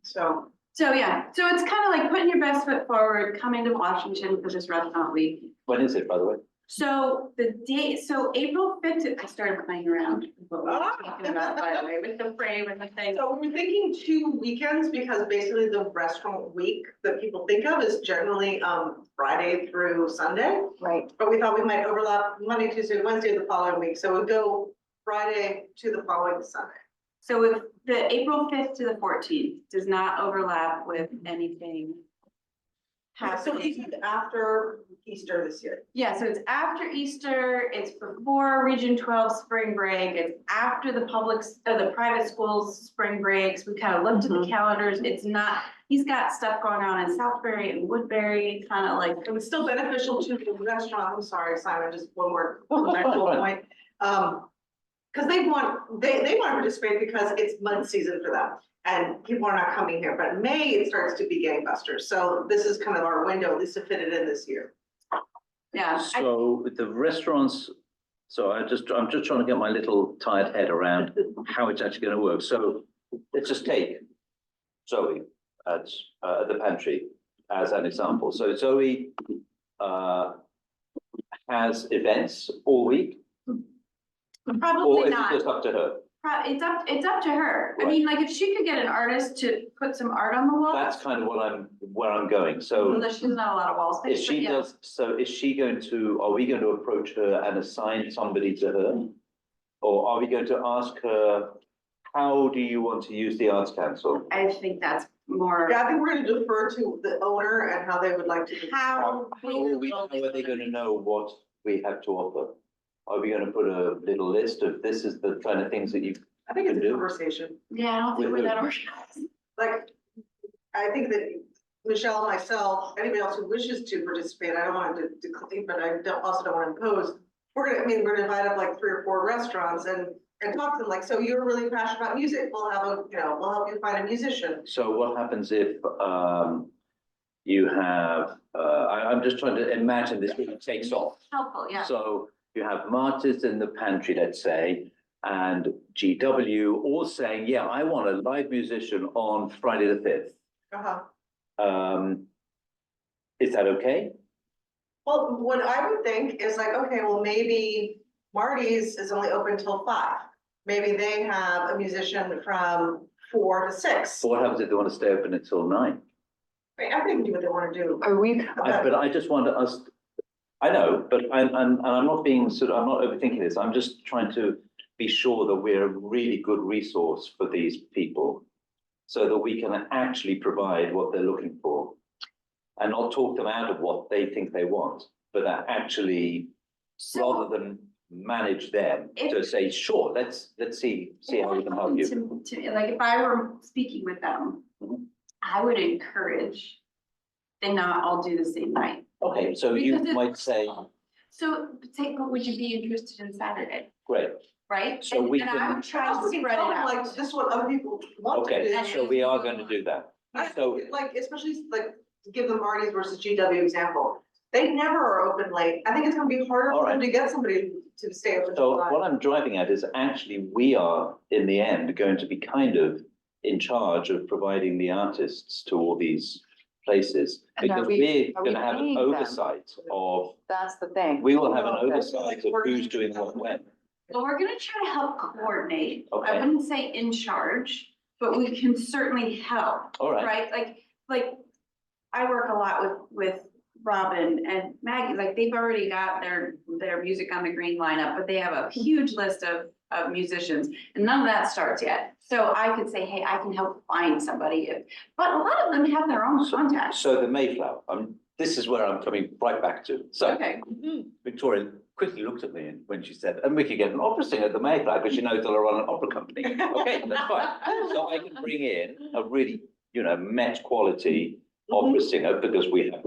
So. So, yeah, so it's kind of like putting your best foot forward, coming to Washington for this restaurant week. When is it, by the way? So the date, so April 5th, I started playing around with what we were talking about, by the way, with the frame and the thing. So we're thinking 2 weekends because basically the restaurant week that people think of is generally Friday through Sunday. right. But we thought we might overlap Monday, Tuesday, Wednesday the following week. So we'd go Friday to the following Sunday. So if the April 5th to the 14th does not overlap with anything So happening. it's after Easter this year. Yeah, so it's after Easter, it's before Region 12 spring break, it's after the the private schools spring breaks. We kind of looked at the calendars. It's not, he's got stuff going on in Southbury and Woodbury, kind of like, It was still beneficial to the restaurant. I'm sorry, Simon, just one more Oh, that's actual fine. point. Because they want to participate because it's mud season for them. And people are not coming here, but May it starts to be gangbusters. So this is kind of our window, at least to fit it in this year. yeah. So with the restaurants, so I'm just trying to get my little tired head around how it's actually going to work. So let's just take Zoe at the pantry as an example. So Zoe has events all week, Probably or is it not. just up to her? It's up to her. I mean, like, if she could get an artist to put some art on the wall. That's kind of where I'm going. So Although she doesn't have a lot of wall space. if but she yeah. does, so is she going to, are we going to approach her and assign somebody to her? Or are we going to ask her, how do you want to use the Arts Council? I think that's more Yeah, I think we're gonna defer to the owner and how they would like to. how. How are they gonna know what we have to offer? Are we gonna put a little list of, this is the kind of things that you, I think it's a do. conversation. Yeah, I don't think With we're that who? organized. Like, I think that Michelle, myself, anybody else who wishes to participate, I don't want to decline, but I also don't want to impose. We're gonna invite up like 3 or 4 restaurants and talk to them like, so you're really passionate about music, we'll help you find a musician. so what happens if, you have, I'm just trying to imagine this really takes off. Helpful, yeah. So you have Martyrs in the pantry, let's say, and GW all saying, yeah, I want a live musician on Friday the 5th. Uh-huh. Is that okay? Well, what I would think is like, okay, well, maybe Marty's is only open till 5. Maybe they have a musician from 4 to 6. So what happens if they want to stay open until 9? I think do what they want to do. Are we, But I just want us, I know, but I'm not being I'm not overthinking this. I'm just trying to be sure that we're a really good resource for these people so that we can actually provide what they're looking for and not talk them out of what they think they want, but that actually, rather than manage them to say, sure, let's see how we can help you. Like, if I were speaking with them, I would encourage they not all do the same night. Okay, so you Because it- might say, So, but would you be interested in Saturday, great, right? So And- we and I can- would try Also, to we can spread it tell them, out. like, this is what other people want to do. okay, so we are going to do that. So, Like, especially like, to give the Marty's versus GW example, they never are open late. I think it's gonna be harder All for them right. to get somebody to stay open so till 5. what I'm driving at is actually we are, in the end, going to be kind of in charge of providing the artists to all these places. And are Because we- we're are we going to have an paying them? oversight of, that's the thing. we will have an Okay. oversight of who's doing what when. But we're gonna try to help coordinate. I Okay. wouldn't say in charge, but we can certainly help, All right, right? Like, I work a lot with Robin and Maggie, like, they've already got their music on the green lineup, but they have a huge list of musicians, and none of that starts yet. So I could say, hey, I can help find somebody, but a lot of them have their own contacts. so the Mayflower, this is where I'm coming right back to. So Okay, Victoria quickly looked at me when she said, and we could get an opera singer at the Mayflower because she knows they'll run an opera company. Okay, that's fine. So I can bring in a really, Met quality opera singer because we have,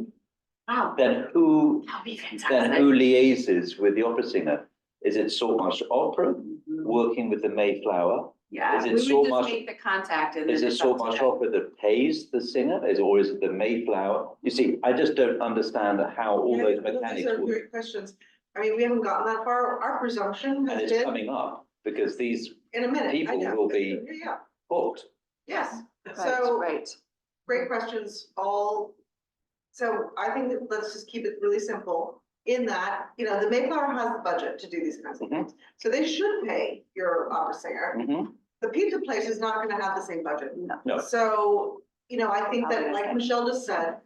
wow, then who that'd be Then fantastic. who liaises with the opera singer? Is it Saltmarsh Opera working with the Mayflower? Yeah, is it we would so just much- make the contact and then Is it it's up to Saltmarsh them. Opera that pays the singer, or is it the Mayflower? You see, I just don't understand how all those These mechanics are work. great questions. I mean, we haven't gotten that far. Our presumption And has it's been, coming up because these in a minute, I people know. will be- Yeah, booked. yes. Right, So, right. great questions, all. So I think that let's just keep it really simple in that, the Mayflower has the budget to do these kinds of things. So they should pay your opera singer. Mhm. The pizza place is not gonna have the same budget. No. So, I think that, like Michelle just said,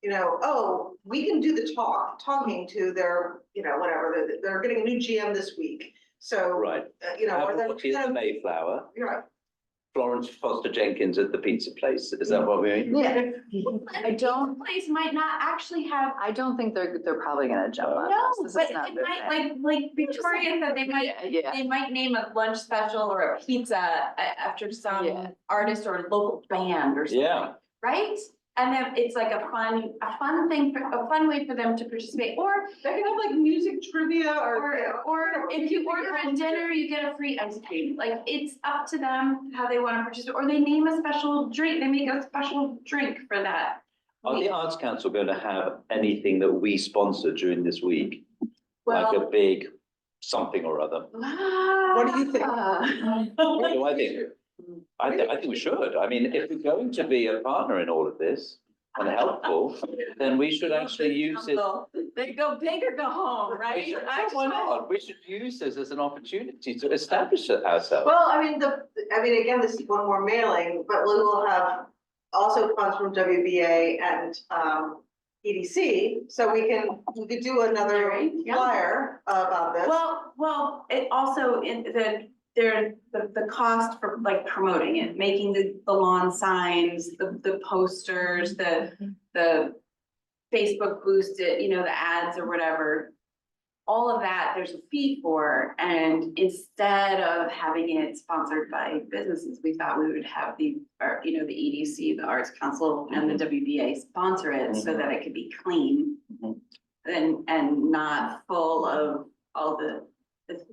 oh, we can do the talking to their, whatever, they're getting a new GM this week. So, Right. or Have a they're look at the Mayflower you're right. Florence Foster Jenkins at the pizza place, is that what we mean? Yeah. I The don't- Place might not actually have. I don't think they're probably gonna jump on No, this. This but is not it their might, thing. like Victoria said, Yeah, they might name a lunch special or a pizza after some Yeah. artist or local band or something. Yeah, Right? And then it's like a fun thing, a fun way for them to participate, or, They can have like music trivia or if you order a dinner, you get a free ice cream. Like, it's up to them how they wanna participate, or they name a special drink, they make a special drink for that. are the Arts Council going to have anything that we sponsor during this week? Like a Well. big something or other? What do you think? What do I think? I think we should. I mean, if we're going to be a partner in all of this and helpful, then we should actually use it. They go big or go home, We right? should- Why not? We should use this as an opportunity to establish ourselves. Well, I mean, again, this is one more mailing, but we will have also funds from WBA and, EDC, so we could do another Right, yeah. flyer about this. Well, it also in the cost for like promoting it, making the lawn signs, the posters, the Facebook boost it, you know, the ads or whatever. All of that, there's a fee for, and instead of having it sponsored by businesses, we thought we would have the EDC, the Arts Council and the WBA sponsor it so that it could be clean. Mhm. And not full of all the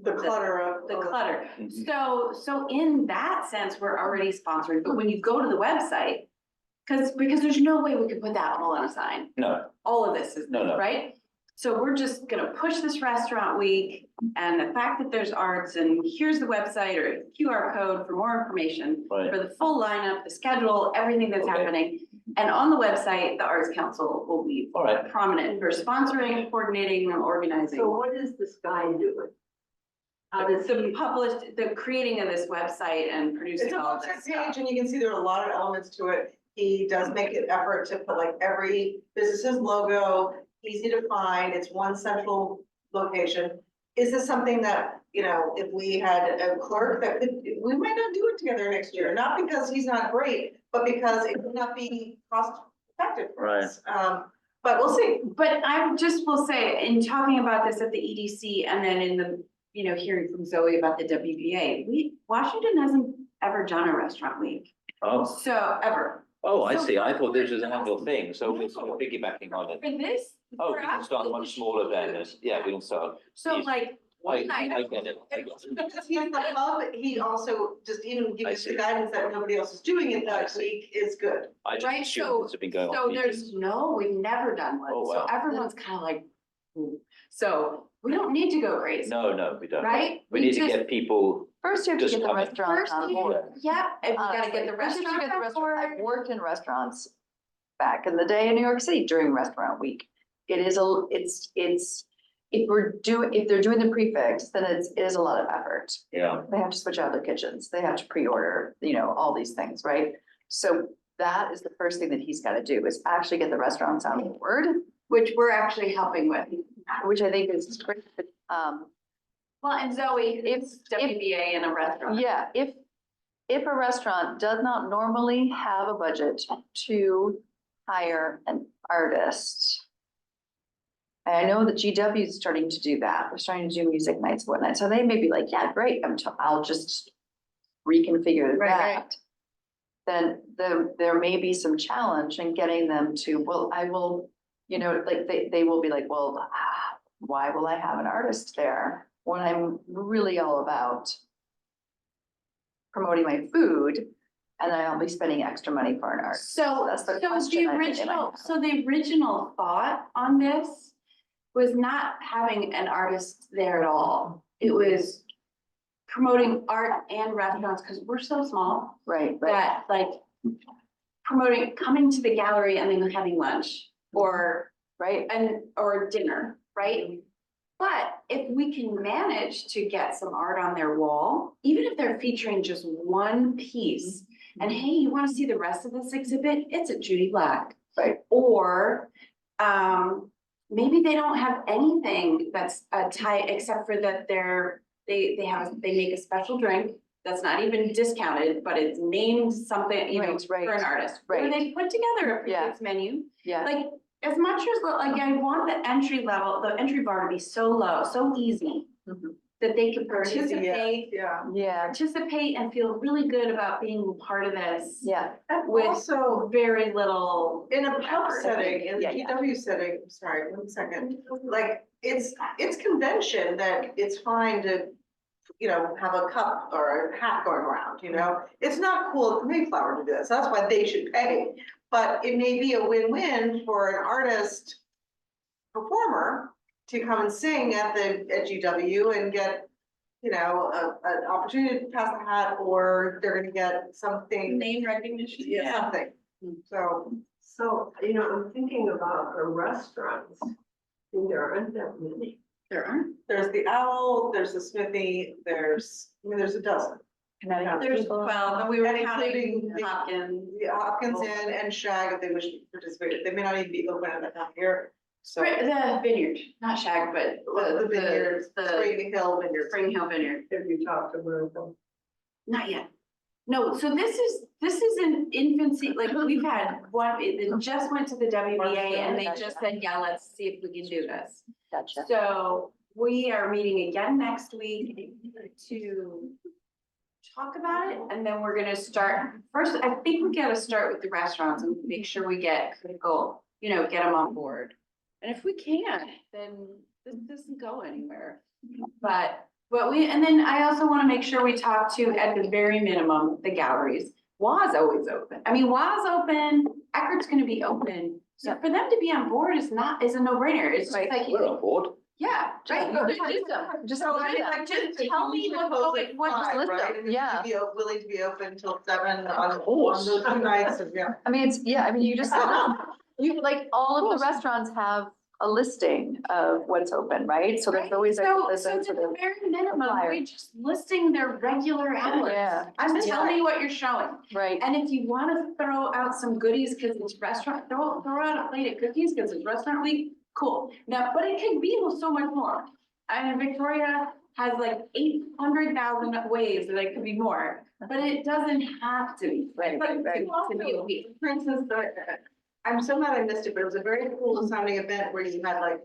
Clutter of. the clutter. Mhm. So in that sense, we're already sponsored, but when you go to the website, because there's no way we could put that all on a sign. No, All of this is, No. right? So we're just gonna push this restaurant week and the fact that there's arts and here's the website or QR code for more information. right. For the full lineup, the schedule, everything that's Okay. happening. And on the website, the Arts Council will be All right. prominent for sponsoring, coordinating, and organizing. So what is this guy doing? How does The he? published, the creating of this website and It's producing a all of website this page stuff. and you can see there are a lot of elements to it. He does make an effort to put like every business's logo, easy to find, it's one central location. Is this something that, you know, if we had a clerk that could, we might not do it together next year, not because he's not great, but because it would not be cost effective for us. But we'll see. But I just will say, in talking about this at the EDC and then in the, hearing from Zoe about the WBA, Washington hasn't ever done a restaurant week. Oh, So, ever. I So see. I thought this was an for- annual thing, so we're sort of piggybacking on it. For this. Oh, for we can us, start it much was smaller then. huge. Yeah, we can start. So like, one night. I get it. I get it. Because he's the hub, he also just even gives I us the see. guidance that nobody else is doing it I that see. week is good. I just Right, assumed so- this had been going on. So for there's, years. no, we've never done Oh, one, so wow. everyone's kind of like, "Ooh." So we don't need to go crazy, No, we don't. right? We need to just- get people, first you have to Just get the come in. restaurant First, on you- board. yeah, and we gotta Honestly, get the first you have to restaurant get the on restaurant. I've board. worked in restaurants back in the day in New York City during restaurant week. It is if they're doing the prefix, then it is a lot of effort. yeah, They have to switch out their kitchens, they have to pre-order, all these things, right? So that is the first thing that he's gotta do, is actually get the restaurants on board, Which we're actually helping with. which I think is great. Well, and Zoe, it's WBA in a restaurant. Yeah, if a restaurant does not normally have a budget to hire an artist. And I know that GW is starting to do that. They're starting to do music nights and whatnot. So they may be like, yeah, great, I'll just reconfigure Right, that. Then there may be some challenge in getting them to, well, I will, like they will be like, well, why will I have an artist there when I'm really all about promoting my food, and then I'll be spending extra money for an artist. So, That's the so question I think they might have. the original thought on this was not having an artist there at all. It was promoting art and restaurants, because we're so small, Right, that like promoting, coming to the gallery and then having lunch or right. or dinner, right? But if we can manage to get some art on their wall, even if they're featuring just one piece, and hey, you wanna see the rest of this exhibit? It's at Judy Black. Right. Or, maybe they don't have anything that's a tie, except for that they make a special drink that's not even discounted, but it's named something, you know, Right, right, for an artist. Or right. they put together a Yeah. prefix menu, Yeah, like, as much as, like, I want the entry bar to be so low, so easy, Mhm. that they can Or easy, participate, Yeah. yeah, participate and feel really good about being part of this. yeah. And With also, very little. in a pub effort. setting, in the Yeah, yeah. GW setting, sorry, 1 second, like, it's convention that it's fine to, you know, have a cup or a hat going around, you know? It's not cool at the Mayflower to do this, that's why they should pay. But it may be a win-win for an artist performer to come and sing at GW and get, you know, an opportunity to pass the hat, or they're gonna get something, Name recognition, yeah, something. So, you know, I'm thinking about the restaurants. There aren't that many. There aren't. There's the Owl, there's the Smithy, there's a dozen. There's 12, and we were And counting including the- Hopkins. The Hopkins Inn and Shag, if they wish to participate, they may not even be open at that time of year, so. The vineyard, not Shag, but The vineyard, the Spring Hill Vineyard. Spring Hill Vineyard. If you talk to Miracle. Not yet. No, so this is an infancy, like, we've had one, it just went to the WBA and they just said, yeah, let's see if we can do this. Gotcha. So we are meeting again next week to talk about it, and then we're gonna start, first, I think we gotta start with the restaurants and make sure we get critical, you know, get them on board. And if we can, then this doesn't go anywhere. But and then I also wanna make sure we talk to, at the very minimum, the galleries. WA's always open. I mean, WA's open, Eckert's gonna be open. So for them to be on board is a no-brainer. It's just Right. like, We're on board. yeah, right. Just So I do mean, that. like, Just just tell me what's going, five, list right? them, And if yeah. you'd be willing to be open until 7 on course. those 2 nights, and yeah. I mean, you just, you, like, all of the restaurants have a listing of what's open, right? So there's Right? always like a So list to for the the. very minimum, flyer. we just listing their regular hours. Yeah, Just tell me what you're showing. right. And if you wanna throw out some goodies, cause it's restaurant, throw out a plate of cookies, cause it's restaurant week, cool. Now, but it can be so much more. I mean, Victoria has like 800,000 ways that it could be more, but it doesn't have to be. Right, But right. to be a week. For instance, I'm so glad I missed it, but it was a very cool sounding event where you had like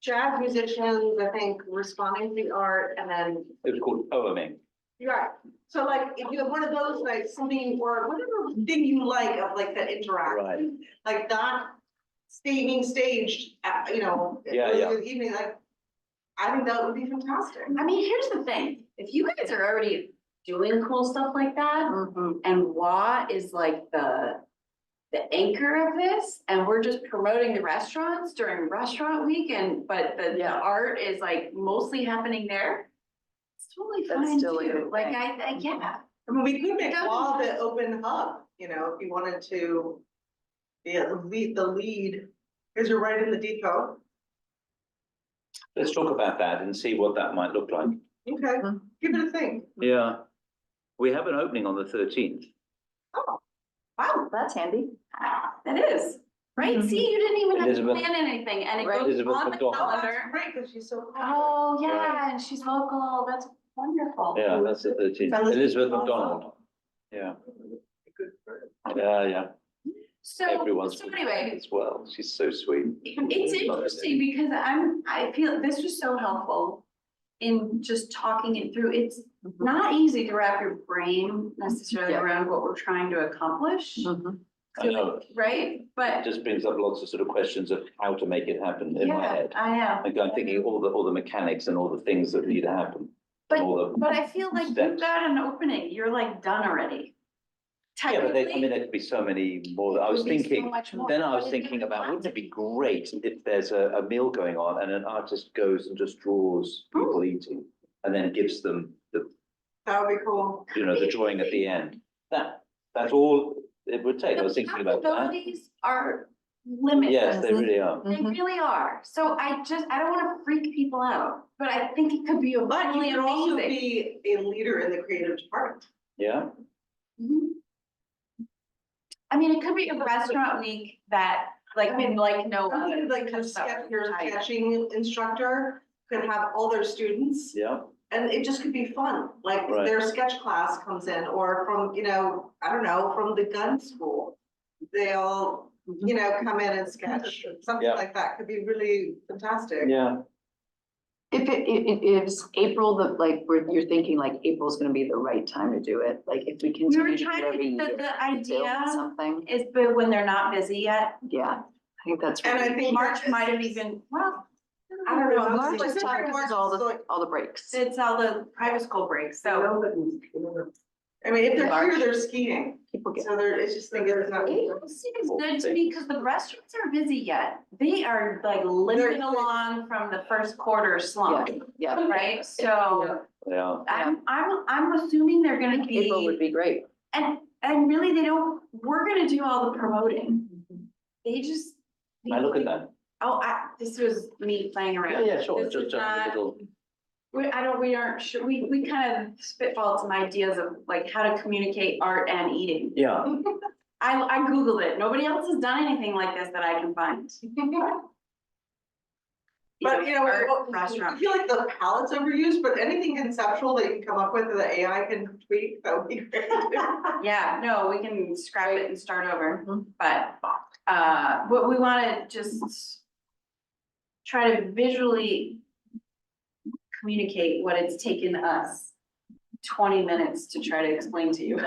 jazz musicians, I think, responding to the art, and then, It was called poeming. you're right. So like, if you have one of those, like something, or whatever thing you like of like that interaction, Right. like that being staged, you know. Yeah, early yeah. in the evening, like, I think that would be fantastic. I mean, here's the thing, if you guys are already doing cool stuff like that, Mhm. and WA is like the anchor of this, and we're just promoting the restaurants during restaurant week, but the Yeah. art is like mostly happening there. It's totally That's fine still a too, good like, thing. yeah, I mean, we could make It Wall doesn't- the open hub, you know, if you wanted to. Yeah, the lead, because you're right in the depot. Let's talk about that and see what that might look like. Okay, Mhm. give it a think. Yeah. We have an opening on the 13th. Wow. That's handy. that is, right, Mhm. see, you didn't even have to Elizabeth- plan anything, and it Right. goes Elizabeth on the McDonald. calendar. Great, because she's so. popular. Oh, yeah, and she's local, that's wonderful. Yeah, that's the 13th. Elizabeth Elizabeth McDonald. McDonald. Yeah, Good for yeah. So, Everyone's. so anyway, As well. She's so sweet. it's interesting because I feel this was so helpful in just talking it through. It's not easy to wrap your brain necessarily Yeah. around what we're trying to accomplish, Mhm. I know. right? It But just brings up lots of sort of questions of how to make it happen in my yeah, head. I know. Like I'm thinking of all the mechanics and all the things that need to happen. But, all the but I feel like you've steps. got an opening, you're like done already. Yeah, but I mean, Technically, there could be so many more. I it was would be so thinking, much more, then I was but it thinking doesn't about, have wouldn't it to be great if there's a meal going on and an artist goes and just draws people eating and then gives them the, That would be cool. you know, the drawing at the end. That's all it would take. I was thinking about that. possibilities are limitless. Yes, they really are. They Mhm. really are. So I don't wanna freak people out, but I think it could be a But you really can also amazing. be a leader in the creative department. Yeah, Mhm. I mean, it could be a restaurant week that, like, I mean, like no other. Something like your sketch, your sketching instructor could have all their students yeah. and it just could be fun, like Right. their sketch class comes in, or from, I don't know, from the gun school. They'll, come in and sketch, something Yeah. like that could be really fantastic. Yeah, If it's April, you're thinking like April's gonna be the right time to do it, like if we We were continue to do trying it every to, year. the build idea Something, is, but when they're not busy yet, yeah, I think that's. And I really- think March might have even, well, I don't know. March is tough March because is all like- the breaks. it's all the private school breaks, so. I mean, if they're March. here, they're skiing, People get, so they're, it's just thinking it's not. April seems good to me because the restaurants aren't busy yet. They are like limping They're- along from the first quarter slump, yeah, right? So yeah. I'm assuming they're gonna April would be, be great. and really we're gonna do all the promoting. They just. I look at that. Oh, this was me playing Yeah, around. yeah, sure, This just is a not- little, we aren't sure, we kind of spitballed some ideas of like how to communicate art and eating. yeah. I Googled it, nobody else has done anything like this that I can find. But, art, I restaurant. feel like the palette's overused, but anything conceptual that you can come up with that the AI can tweak, that would be great. Yeah, no, we can scrap it and start over, Mhm. but, what we wanna just try to visually communicate what it's taken us 20 minutes to try to explain to you.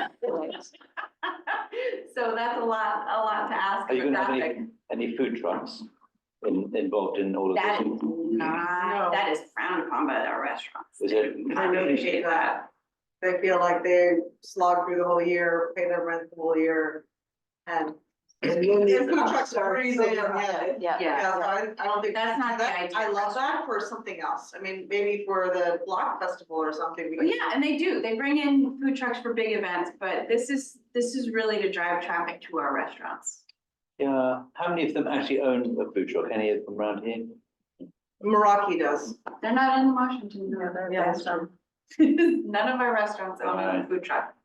So that's a lot to ask Are you of a gonna have graphic. any food trucks involved in all of That this? is not, No. that is frowned upon by our restaurants. Is it? I appreciate that. They feel like they slog through the whole year, pay their rent the whole year, and. And then If food the trucks are upstarts, freezing, so yeah. Yeah. Yeah, so I don't think. That's not the that- idea. I love that for something else. I mean, maybe for the block festival or something. we Well, can- yeah, and they do, they bring in food trucks for big events, but this is really to drive traffic to our restaurants. Yeah, how many of them actually own a food truck? Any of them around here? Meraki does. They're not in Washington, no, Yeah. none of our restaurants own a Alright. food truck.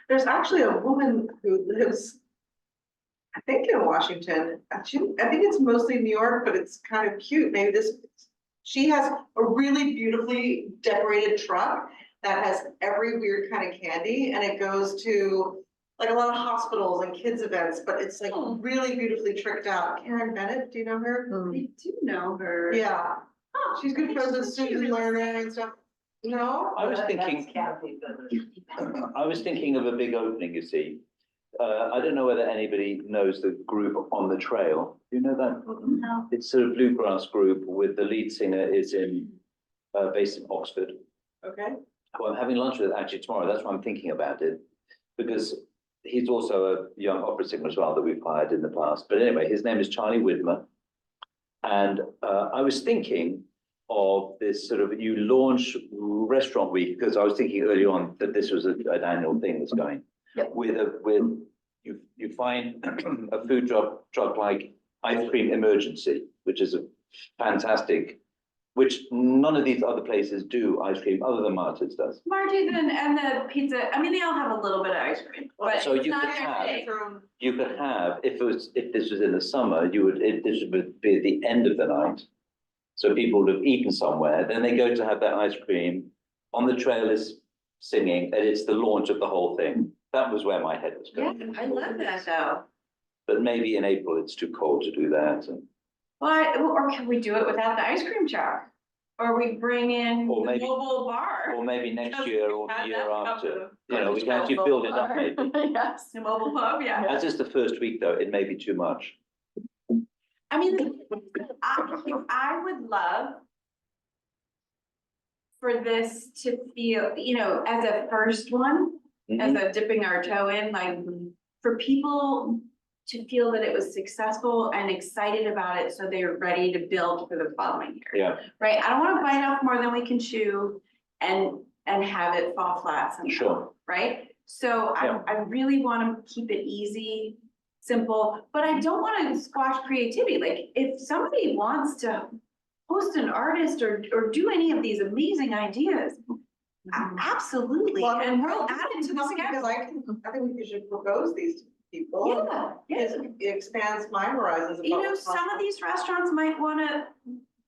There's actually a woman who lives, I think in Washington. I think it's mostly New York, but it's kind of cute. Maybe she has a really beautifully decorated truck that has every weird kind of candy, and it goes to like a lot of hospitals and kids events, but it's like Oh. really beautifully tricked out. Karen Bennett, do you know her? I do know her. Yeah, Oh, she's good friends with she's Susan really- Lerner and stuff. No? I was thinking, I was thinking of a big opening, you see. I don't know whether anybody knows the group On the Trail. Do you know that? No. It's a bluegrass group with the lead singer is based in Oxford. Okay. Well, I'm having lunch with actually tomorrow. That's why I'm thinking about it. Because he's also a young opera singer as well that we've hired in the past. But anyway, his name is Charlie Widmer. And I was thinking of this sort of, you launch Restaurant Week, because I was thinking early on that this was an annual thing that's going. Yep. You find a food truck like Ice Cream Emergency, which is a fantastic, which none of these other places do ice cream other than Martin's does. Marty's and the pizza, I mean, they all have a little bit of ice cream, but So it's you not could their have- thing. You could have, if this was in the summer, this would be the end of the night. So people would have eaten somewhere, then they go to have their ice cream. On the Trail is singing, and it's the launch of the whole thing. That was where my head was Yeah, going. I love that though. But maybe in April, it's too cold to do that. And Or can we do it without the ice cream truck? Or we bring in Or the maybe- mobile bar, Or maybe next Because year we or the had year that after, couple you know, we can actually build it up maybe. Yes. the mobile pub, yeah. As is the first week though, it may be too much. I mean, I would love for this to feel, as a first one, as Mhm. a dipping our toe in, like, for people to feel that it was successful and excited about it, so they're ready to build for the following year. Yeah, Right? I don't wanna bite off more than we can chew and have it fall flat somehow. Sure. Right? So Yeah. I really wanna keep it easy, simple, but I don't wanna squash creativity. Like, if somebody wants to host an artist or do any of these amazing ideas, absolutely, Well, and we'll add it to the because schedule. I think we should propose these to people. Yeah, yeah. It expands my horizons. You about know, what's some of possible. these restaurants might wanna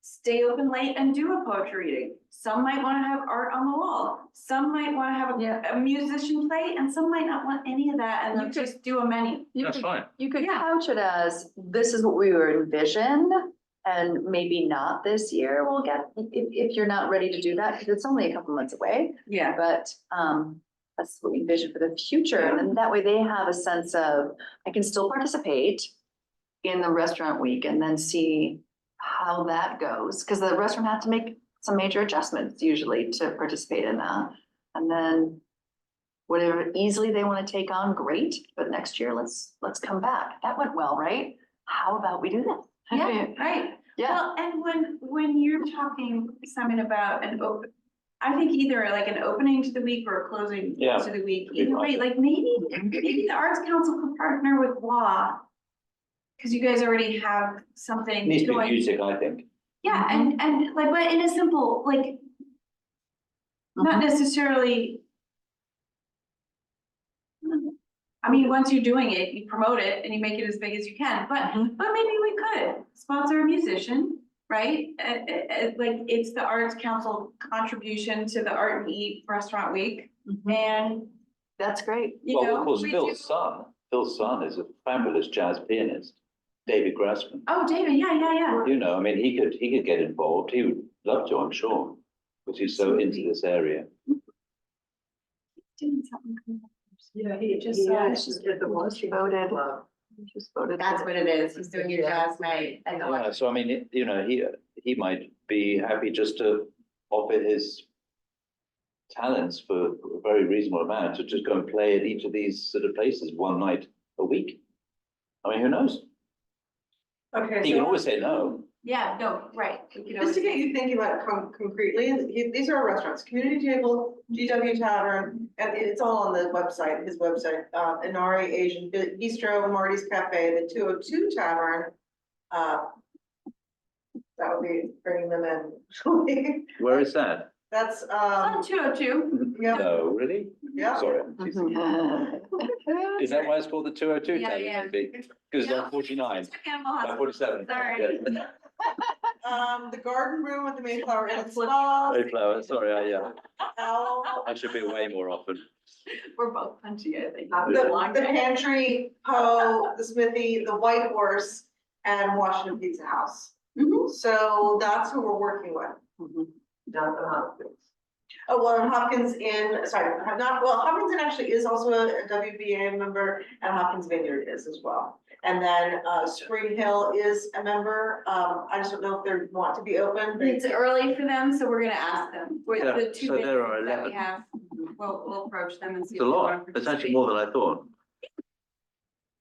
stay open late and do a poetry reading. Some might wanna have art on the wall. Some might wanna have Yeah. a musician play, and some might not want any of that, and You they'll could- just do a menu. You That's could, fine. you could Yeah. couch it as, this is what we were envision. And maybe not this year we'll get, if you're not ready to do that, because it's only a couple months away. Yeah. But that's what we envision for the future. And then that way they have a sense of, I can still participate in the restaurant week and then see how that goes. Because the restaurant has to make some major adjustments usually to participate in that. And then whatever easily they want to take on, great. But next year, let's come back. That went well, right? How about we do that? Yeah, right. Yeah. Well, and when you're talking, Simon, about an open, I think either like an opening to the week or a closing Yeah. to the week, Good either point. way, like maybe the Arts Council could partner with WA. Cause you guys already have It something needs to be going. music, I think. Yeah, and like, but in a simple, like, not necessarily. I mean, once you're doing it, you promote it and you make it as big as you can, but maybe we could sponsor a musician, right? Like, it's the Arts Council contribution to the Art and Eat Restaurant Week, and, That's great. you Well, know. of course, we Phil's son is a fabulous jazz pianist, David Grassman. Oh, David, yeah. You know, I mean, he could get involved. He would love to, I'm sure, because he's so into this area. Doing something cool. Yeah, he Just he saw it. actually did the Washington Voted. Club. Just voted. That's what it is, he's doing your jazz night and Yeah, so I mean, you know, he might be happy just to offer his talents for a very reasonable amount to just go and play at each of these sort of places one night a week. I mean, who knows? Okay, He can so always say no. Yeah, no, right. We could just always- to get you thinking about it concretely, these are our restaurants, Community Table, GW Tavern, and it's all on the website, his website, Inari Asian Bistro, Marty's Cafe, the 202 Tavern. That would be bringing them in. Where is that? That's, It's on 202. yeah, No, really? yeah. Sorry. Is that why it's called the 202 Yeah, Tavern, yeah. maybe? Because it's Yeah. on 49, It's Animal not Hospital. 47. Sorry. Yeah. The garden room at the Mayflower Inn Spa, Mayflower, sorry, Owl, I should be away more often. We're both punchy, I think. the pantry, Poe, the Smithy, the White Horse, and Washington Pizza House. Mhm. So that's who we're working with. Not the Hopkins. Oh, well, and Hopkins Inn, sorry, Hopkins Inn actually is also a WBA member, and Hopkins Vineyard is as well. And then, Spring Hill is a member, I just don't know if they want to be open. It's early for them, so we're gonna ask them. With Yeah, the two so there are vacancies that we 11. have, we'll approach them and see. It's a if they wanna lot, it's actually participate. more than I thought.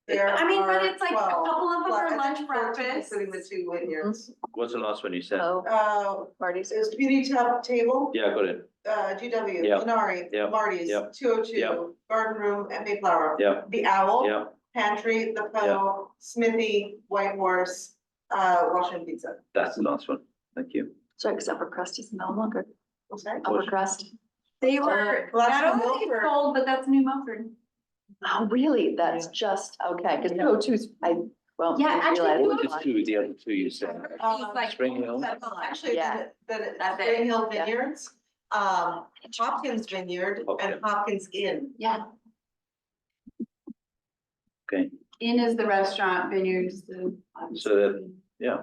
There I mean, but are it's like a 12, couple of them well, are I think lunch 14, breakfasts. Including the two vineyards. What's the last one you said? Oh, Marty's. It was Community Table, Yeah, I got it. GW, Yeah. Lenari, Yeah. Marty's, Yeah. 202, Yeah. Garden Room, and Mayflower. Yeah, The Owl, yeah. Pantry, the Poe, Smithy, White Horse, Washington Pizza. That's the last one. Thank you. So except for crust is no longer I'm sorry. upper crust. They were, Well, that's not New only Milford. sold, but that's New Milford. Oh, really? That's just, okay, because Yeah. 202's, well. Yeah, I actually, realized What were it the was two, the other two you said? He's like- Spring Hill? Actually, Yeah. the That's it. Spring Hill Yeah. Vineyards, Hopkins Vineyard and Hopkins Inn. Yeah, Okay, Inn is the restaurant, Vineyards the. so that, yeah,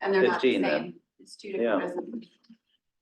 And they're not the 15 then. same. It's two different Yeah. businesses.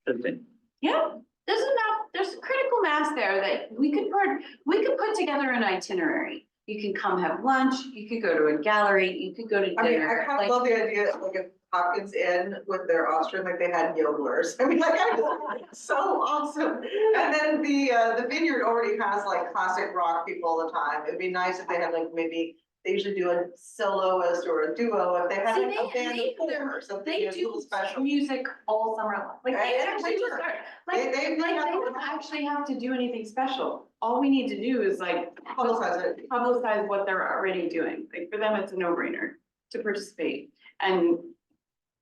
15. Yeah, there's enough, there's critical mass there that we could put together an itinerary. You can come have lunch, you could go to a gallery, you could go to I mean, I dinner, kind of like, love the idea of like a Hopkins Inn with their Austrian, like they had yodelers. I mean, like, it's so awesome. And then the vineyard already has like classic rock people all the time. It'd be nice if they had like maybe, they usually do a soloist or a duo, if they had See, like a band they- of four or something, they you know, a little do special. music all summer long. Like, they Yeah, actually they just do. are, like, They like, have they to- don't actually have to do anything special. All we need to do is like Publicize it. publicize what they're already doing. Like, for them, it's a no-brainer to participate, and,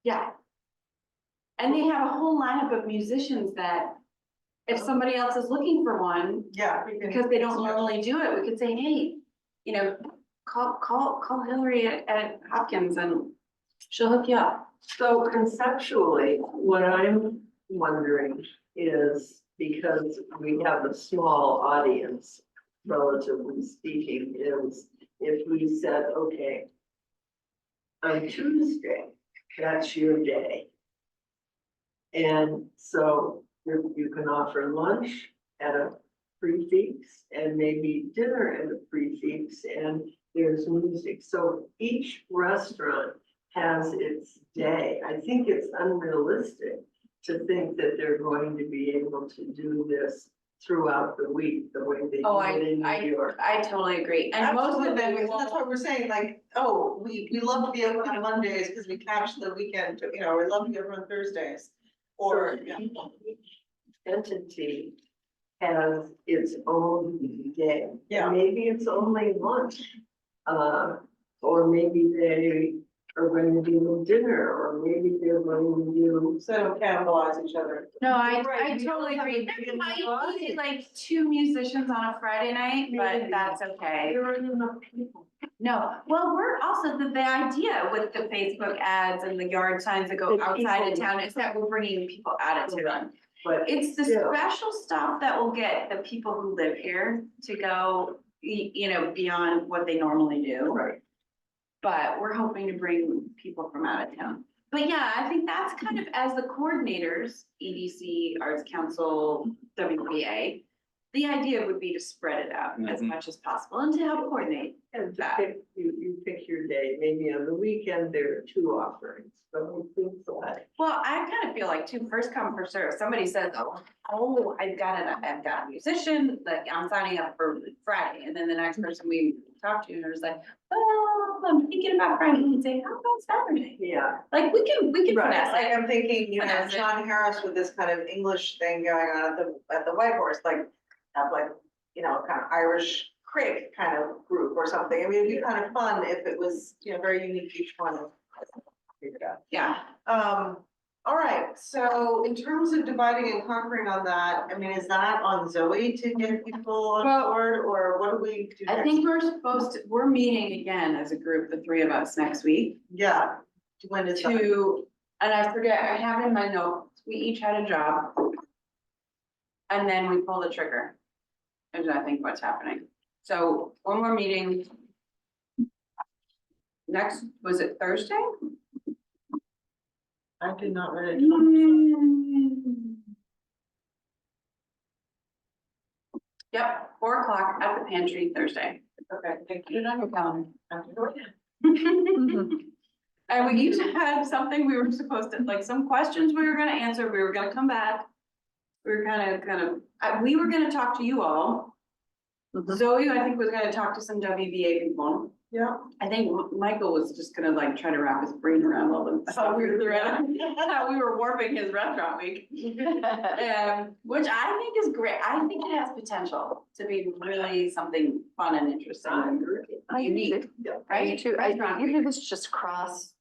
yeah. And they have a whole lineup of musicians that, if somebody else is looking for one, Yeah. we can- because they don't normally do it, we could say, hey, you know, call Hillary at Hopkins and She'll hook you up. So conceptually, what I'm wondering is, because we have a small audience, relatively speaking, is if we said, okay, on Tuesday, that's your day. And so you can offer lunch at a prefix and maybe dinner at a prefix, and there's music. So each restaurant has its day. I think it's unrealistic to think that they're going to be able to do this throughout the week, the way they Oh, do it in New York. I totally agree. And most of Absolutely, them that's what we're saying, like, oh, we love to be open on Mondays because we catch the weekend, you know, we love to be open on Thursdays. Or, yeah. Each entity has its own day. Yeah. Maybe it's only lunch. Or maybe they are going to do dinner, or maybe they're going to do. So they don't cannibalize each other. No, I Right, we totally don't have agree. a There big might be audience. like 2 musicians on a Friday night, but Maybe. that's okay. There aren't enough people. No, well, we're also, the idea with the Facebook ads and the yard signs that go The outside of people. town is that we're bringing people out of town. But It's the Yeah. special stuff that will get the people who live here to go, you know, beyond what they normally do. right, But we're hoping to bring people from out of town. But yeah, I think that's kind of, as the coordinators, EDC, Arts Council, WBA, the idea would be to spread it out as Mhm. much as possible and to help coordinate. and to That. pick, you pick your day, maybe on the weekend there are 2 offerings, but we think that. Well, I kind of feel like too, first come, first serve. Somebody says, oh, I've got a musician, like I'm signing up for Friday. And then the next person we talk to is like, oh, I'm thinking about Friday, and say, how about Saturday? Yeah, Like, we can Right, finesse Like, it. I'm thinking, you know, Finesse it. John Harris with this kind of English thing going on at the White Horse, like, have like, you know, kind of Irish Crake kind of group or something. I mean, it'd be kind of fun if it was, you know, very unique each one. Figured out. Yeah. All right, so in terms of dividing and conquering on that, I mean, is that on Zoe to get people on Well, board, or what do we do I next? think we're meeting again as a group, the 3 of us next week Yeah, when is that? and I forget, I have it in my notes, we each had a job. And then we pull the trigger. Is I think what's happening. So one more meeting. Next, was it Thursday? I did not really. Yep, 4 o'clock at the pantry Thursday. Okay, thank Put it on your calendar. you. And we each had something we were supposed to, like some questions we were gonna answer, we were gonna come back. We were we were gonna talk to you all. Zoe, I think, was gonna talk to some WBA people. Yeah. I think Michael was just gonna like try to wrap his brain around all the stuff we were doing. How we were warping his restaurant week. Which I think is great. I think it has potential to be really something fun and interesting. I agree. Unique, I do right? too. Restaurant Even week. if it's just cross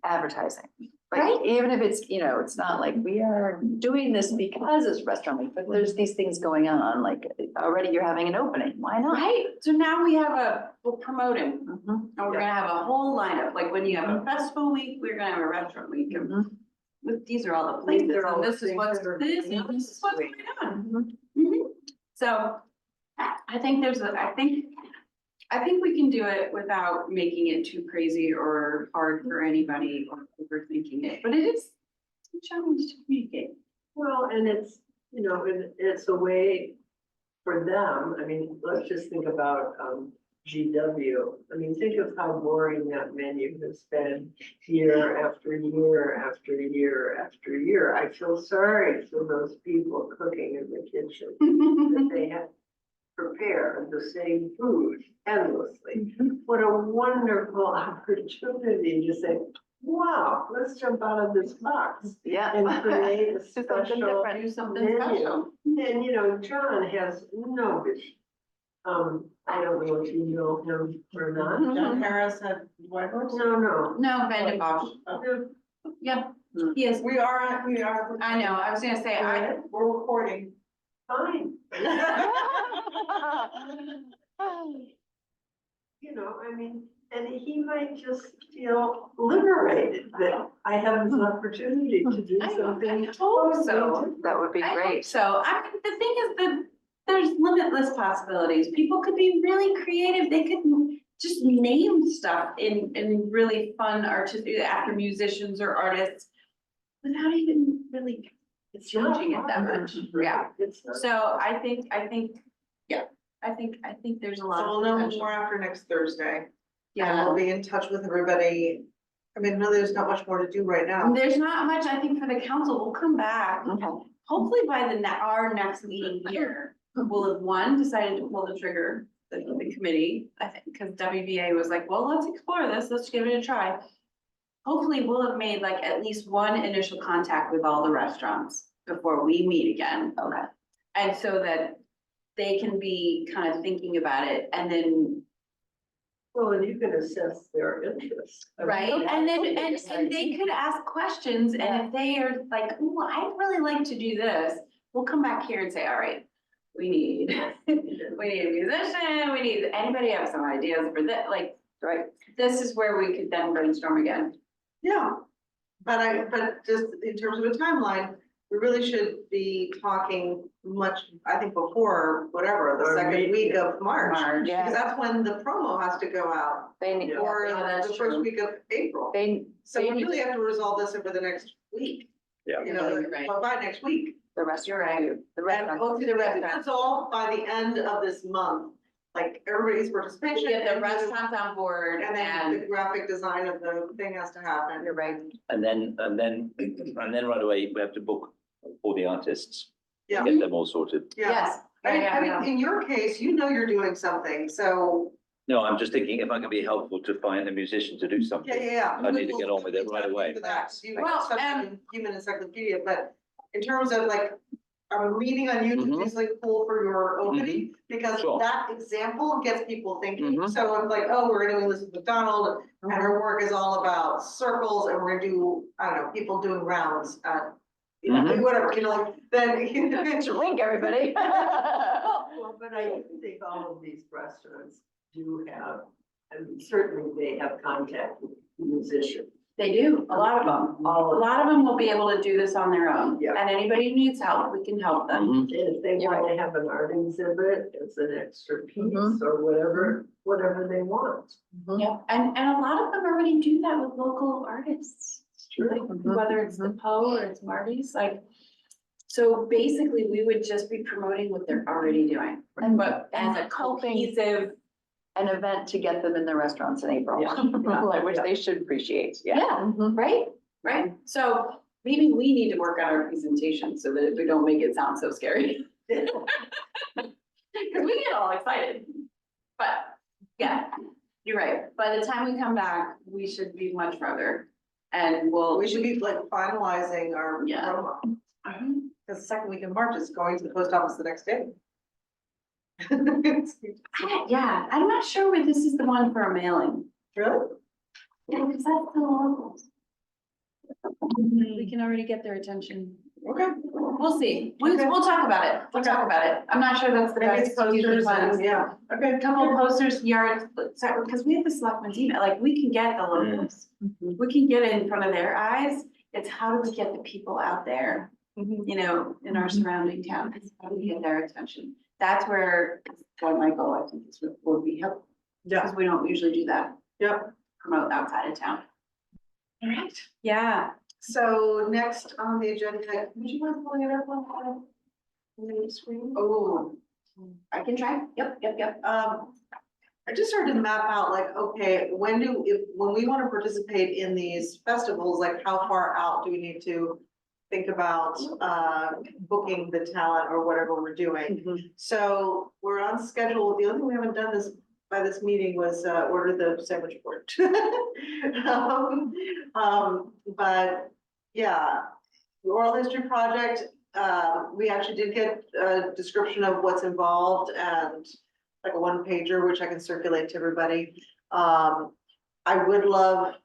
advertising. Right? Like, even if it's, you know, it's not like we are doing this because it's restaurant week, but there's these things going on, like already you're having an opening, why not? Right? So now we're promoting. Mhm, And we're gonna have a whole lineup, like when you have a festival week, we're gonna have a restaurant week, and mhm, these are all the places, These are all and the this is things what's, that are this going on is what's this going on. mhm. Mhm. So, I think I think we can do it without making it too crazy or hard for anybody or overthinking it, but it is a challenge to communicate. Well, and it's, you know, it's a way for them, I mean, let's just think about, GW. I mean, think of how boring that menu has been year after year after year after year. I feel sorry for those people cooking in the kitchen, that they have to prepare the same food endlessly. What a wonderful opportunity to say, wow, let's jump out of this box Yeah. and create a Do something special different. Do something menu. special. And, you know, John has no vision. I don't know if you know him or not. John Harris at White Horse? No. No, Vanda Bosch, No. yeah, he is, We are. I know, I was gonna say, We're recording. Fine. You know, I mean, And he might just feel liberated that I have this opportunity to do something. hope so. That would be I hope great. so. I mean, the thing is that there's limitless possibilities. People could be really creative. They could just name stuff in really fun artistic, after musicians or artists without even really changing it that much. Yeah. It's not. So I think, yeah, I think there's a lot So of we'll know potential. more after next Thursday. And Yeah. we'll be in touch with everybody. I mean, really, there's not much more to do right now. There's not much, I think, for the council. We'll come back. Okay. Hopefully by our next meeting here, we'll have decided to pull the trigger, the committee, I think, because WBA was like, well, let's explore this, let's give it a try. Hopefully we'll have made like at least one initial contact with all the restaurants before we meet again. Okay. And so that they can be kind of thinking about it and then, Well, and you can assess their interest. I mean, right? And then, and they could ask questions, Yeah. and if they are like, oh, I'd really like to do this, we'll come back here and say, all right, we need a musician, we need, anybody have some ideas for that, like, Right. this is where we could then brainstorm again. Yeah, but just in terms of a timeline, we really should be talking much, I think, before, whatever, the Or second maybe- week of March. March. Yeah. Because that's when the promo has to go out, They need, Yeah. or Yeah, that's the first true. week of April. they, So we they need really have to resolve this over the next week. Yeah. You know, You're right. by next week. the rest. You're right. The And restaurant. hopefully the restaurants all by the end of this month, like everybody's participation. Get the restaurants on board And then the and, graphic design of the thing has to happen. You're right. And then right away, we have to book all the artists. Yeah. Get them all sorted. Yeah. yes. I mean, in your case, you know you're doing something, so, No, I'm just thinking if I can be helpful to find a musician to do yeah, something. yeah. I need to get on with it right away. For that, you Well, such a human encyclopedia, but in terms of like, a meeting on YouTube Mhm. is like cool for your opening, because Sure. that example gets people thinking. Mhm. So it's like, oh, we're doing Elizabeth McDonald, and her work is all about circles, and we're gonna do, I don't know, people doing rounds at, you know, Mhm. whatever, you know, like, then. Drink, everybody. Well, but I think all of these restaurants do have, I mean, certainly they have contact with musicians. They do, a lot of them. All A of lot of them will be able to do this on their own. Yeah. And anybody who needs help, we can help them. Mhm. And if they You're want to have an art exhibit, it's an extra piece or whatever they want. Yeah, and a lot of them already do that with local artists. It's true. Mhm. Whether it's the Poe or it's Marty's, like, so basically, we would just be promoting what they're already doing. And- But as a and helping- cohesive, An event to get them in the restaurants in April, Yeah. like, which they should appreciate. yeah, Mhm. right, right? So maybe we need to work on our presentation so that we don't make it sound so scary. Cause we get all excited, but yeah, you're right. By the time we come back, we should be much further and we'll. We should be like finalizing our Yeah. promo, Mhm. because the second week in March is going to the post office the next day. Yeah, I'm not sure where this is the one for a mailing. Really? Yeah, because that's the locals. We can already get their attention. Okay. We'll see. Okay. We'll talk about it. We'll talk about it. I'm not sure that's the Maybe best it's posters funds. and, yeah, okay. A couple of posters, yards, because we have the selectmen's email, like, we can get the locals. We can get it in front of their eyes. It's how do we get the people out there, you know, in our surrounding towns? How do we get their attention? That's where, Michael, I think this would be helpful, Yeah, because we don't usually do that, yeah. promote outside of town. All right. Yeah. So next on the agenda, would you mind pulling it up on the screen? Oh, I can try. Yep. I just started to map out like, okay, when we want to participate in these festivals, like how far out do we need to think about booking the talent or whatever we're doing? So we're on schedule. The only thing we haven't done by this meeting was order the sandwich board. But yeah, the oral history project, we actually did get a description of what's involved and like a one pager, which I can circulate to everybody. I would love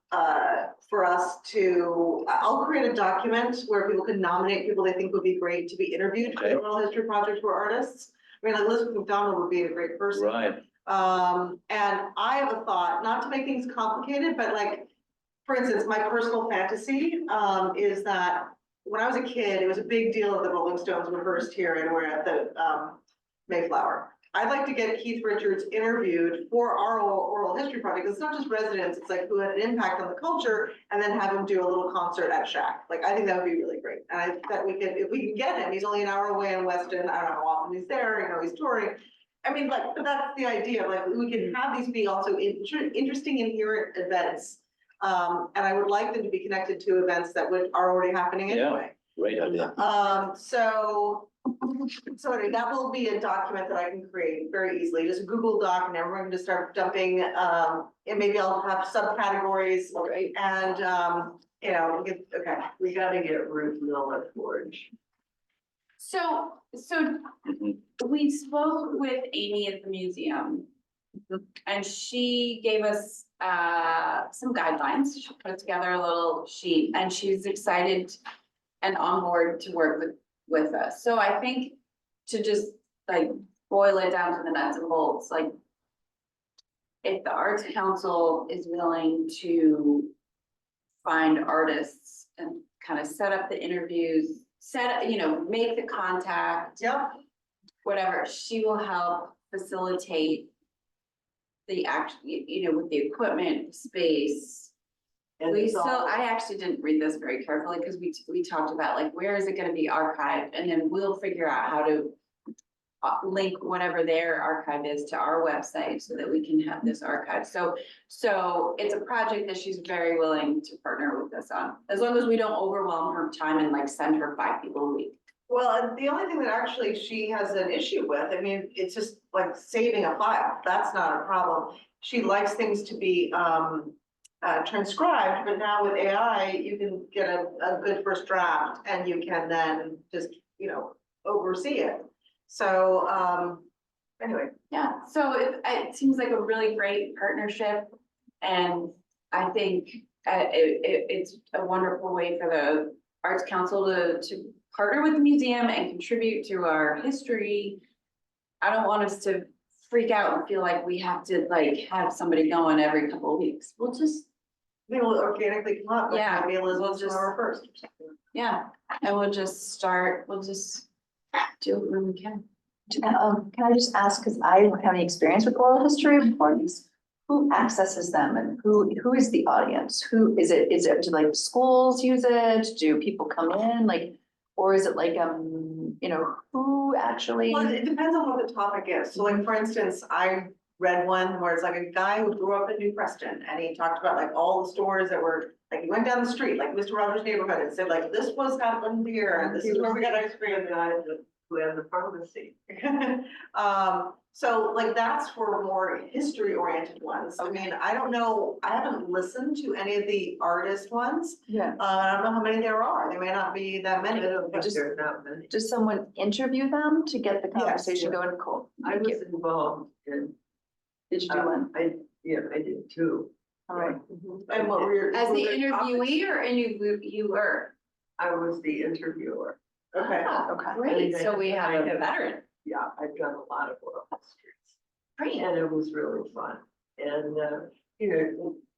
for us to, I'll create a document where people can nominate people they think would be great to be interviewed for the Okay. oral history project for artists. I mean, like Elizabeth McDonald would be a great person. Right. And I have a thought, not to make things complicated, but like, for instance, my personal fantasy, is that when I was a kid, it was a big deal that the Rolling Stones were first here and we're at the, Mayflower. I'd like to get Keith Richards interviewed for our oral history project. It's not just residents, it's like who had an impact on the culture, and then have him do a little concert at Shack. Like, I think that would be really great. And I bet we could, if we can get him, he's only an hour away in Weston. I don't know how often he's there, you know, he's touring. I mean, like, but that's the idea, like, we can have these be also interesting inherent events. And I would like them to be connected to events that are already happening Yeah. anyway. Great idea. So anyway, that will be a document that I can create very easily, just a Google Doc, and everyone can just start dumping, and maybe I'll have subcategories. Right. And, okay, We gotta get Ruth Miller Forge. So Mhm. we spoke with Amy at the museum. And she gave us some guidelines. She put together a little sheet and she's excited and on board to work with us. So I think to just like boil it down to the nuts and bolts, like if the Arts Council is willing to find artists and kind of set up the interviews, make the contact, yep, whatever, she will help facilitate the with the equipment, space. And We it's still, all- I actually didn't read this very carefully because we talked about like, where is it gonna be archived? And then we'll figure out how to link whatever their archive is to our website so that we can have this archive. So it's a project that she's very willing to partner with us on, as long as we don't overwhelm her time and like send her 5 people a week. well, and the only thing that actually she has an issue with, I mean, it's just like saving a file, that's not a problem. She likes things to be, transcribed, but now with AI, you can get a good first draft and you can then just, oversee it. So, anyway, Yeah, so it seems like a really great partnership, and I think it's a wonderful way for the Arts Council to partner with the museum and contribute to our history. I don't want us to freak out and feel like we have to like have somebody going every couple of weeks. We'll just, they will organically come up, like Yeah, maybe we'll Elizabeth's just- our first. yeah, and we'll just do it when we can. Can I just ask, because I don't have any experience with oral history recordings, who accesses them and who is the audience? Who is it, do like schools use it? Do people come in, like, or is it like, who actually? Well, it depends on what the topic is. So like, for instance, I read one where it's like a guy who grew up in New Preston and he talked about like all the stores that were, like he went down the street, like Mr. Rogers' neighborhood, and said like, this was happened here and this is where we got ice cream. The guy who had the pharmacy. So like that's for more history oriented ones. I mean, I don't know, I haven't listened to any of the artist ones. Yeah, I don't know how many there are. There may not be that I many. don't think Just- there are that many. does someone interview them to get the conversation yeah. going? Cool. I Thank was you. involved in, Did you do one? I did too. All right. And what were your? As the were there topics? interviewee or interviewer? I was the interviewer. Okay. Ah, Okay. Great, so we have a veteran. Yeah, I've done a lot of oral histories. Great. And it was really fun. And,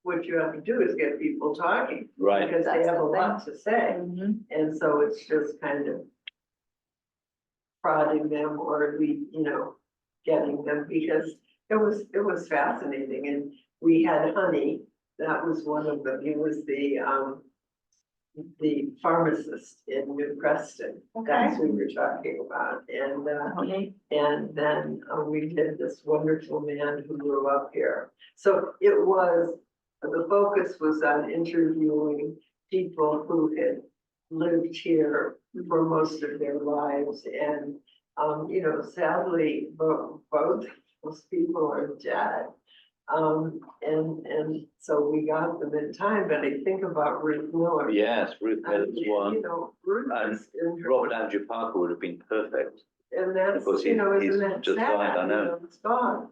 what you have to do is get people talking. Right. Because they That's have the a lot to say. Mhm. And so it's just kind of prodding them or getting them because it was fascinating. And we had Honey, that was one of them. He was the pharmacist in New Preston. That's who we were talking about. And, Okay. and then we had this wonderful man who grew up here. So the focus was on interviewing people who had lived here for most of their lives. And, sadly, both those people are dead. And so we got them in time, but I think about Ruth Miller. Yes, Ruth Miller's one. Ruth And is in her. Robert Andrew Parker would have been perfect. And that's, Of course, he's he's isn't that just sad? died, I know. It's gone.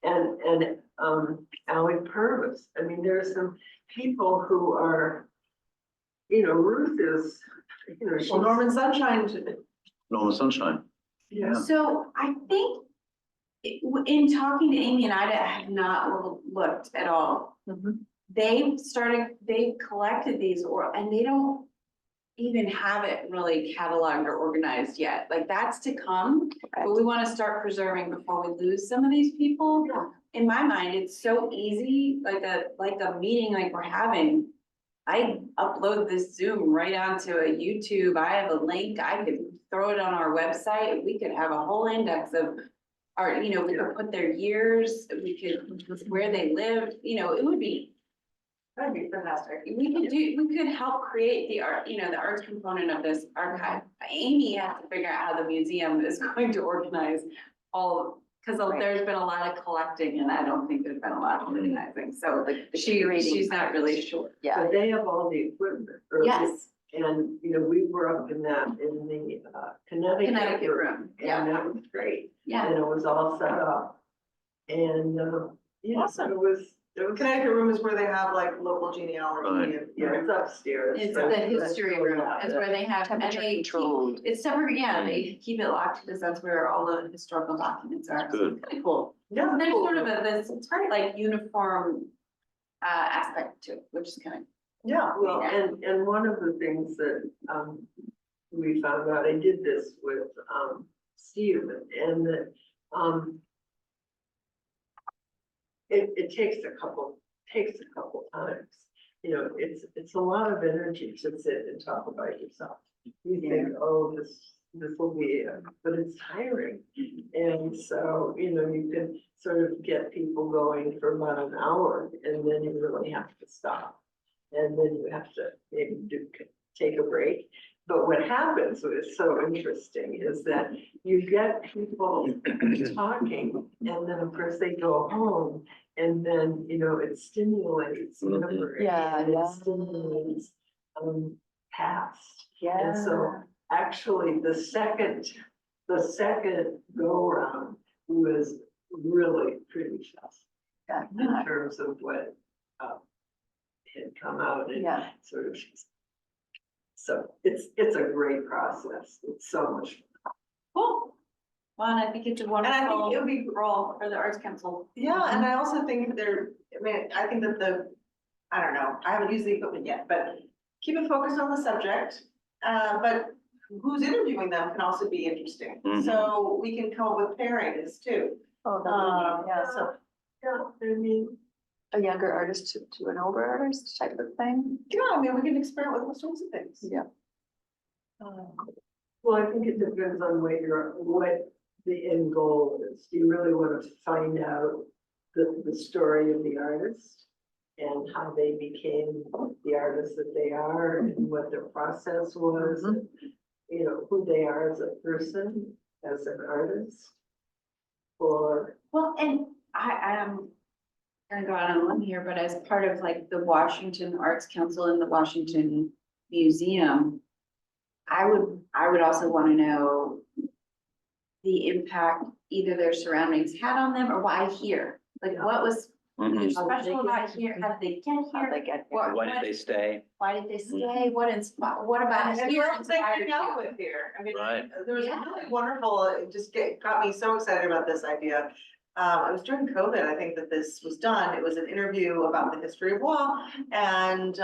And Alec Purvis, I mean, there are some people who are, Ruth is, she's. Well, Norman Sunshine, Norman Sunshine. Yeah. So I think In talking to Amy and I have not looked at all. Mhm. They've collected these and they don't even have it really cataloged or organized yet. Like that's to come, but we want to start preserving before we lose some of these people. In my mind, it's so easy, like a meeting like we're having. I upload this Zoom right onto a YouTube. I have a link. I could throw it on our website. We could have a whole index of our, we could put their years, we could, where they lived, it would be. That'd be fantastic. We could help create the art, the arts component of this archive. Amy has to figure out how the museum is going to organize all, because Right. there's been a lot of collecting and I don't think there's been a lot of organizing, so Like the she's curating not really sure. Yeah, So they have all the equipment. or- Yes, And, we were up in the Connecticut Connecticut room, room, yeah, and that was great. yeah. And it was all set up. And, Awesome. it was. Connecticut room is where they have like local genealogy and. Yeah, it's upstairs. It's so the that's history really room, not it's bad. where they have, and temperature they keep, controlled. it's separate, yeah, they keep it locked because that's where all the historical documents are. So Good. it's kind of cool. Yeah, There's cool. sort of it's very like uniform aspect to it, which is kind of. Yeah, well, Yeah. and one of the things that, we found out, I did this with, Steve, and that, it takes a couple times. It's a lot of energy to sit and talk about yourself. You think, oh, this will be, but it's tiring. And so, you can sort of get people going for about an hour and then you really have to stop. And then you have to maybe take a break. But what happens, what is so interesting, is that you get people talking, and then of course they go home, and then, it stimulates memory. Yeah, and yeah. it stimulates, past. Yeah. And so actually, the second go around was really pretty fast Yeah. in terms of what, had come out and Yeah. sort of. So it's a great process. It's so much fun. Cool. Well, and I think it's a I think wonderful it would be, role for the Arts Council. yeah, and I also think I think that I don't know, I haven't used the equipment yet, but keep it focused on the subject. But who's interviewing them can also be interesting. Mhm. So we can come up with pairings too. Oh, that would be, yeah, So, Yeah, I mean, a younger artist to an older artist type of thing. yeah, I mean, we can experiment with all sorts of things. Yeah. well, I think it depends on what the end goal is. Do you really want to find out the story of the artist? And how they became the artists that they are and what their process was, and, who they are as a person, as an artist? Or, Well, and I am gonna go out on a limb here, but as part of like the Washington Arts Council and the Washington Museum, I would also want to know the impact either their surroundings had on them or why here. Like what was Mhm. special about here? How did they get How here? they get. What- Why did they stay? Why did they stay? What about And here who else they inspired hang out you? with here? I mean, Right. there was Yeah. really wonderful, it just got me so excited about this idea. It was during COVID, I think that this was done. It was an interview about the history of law and,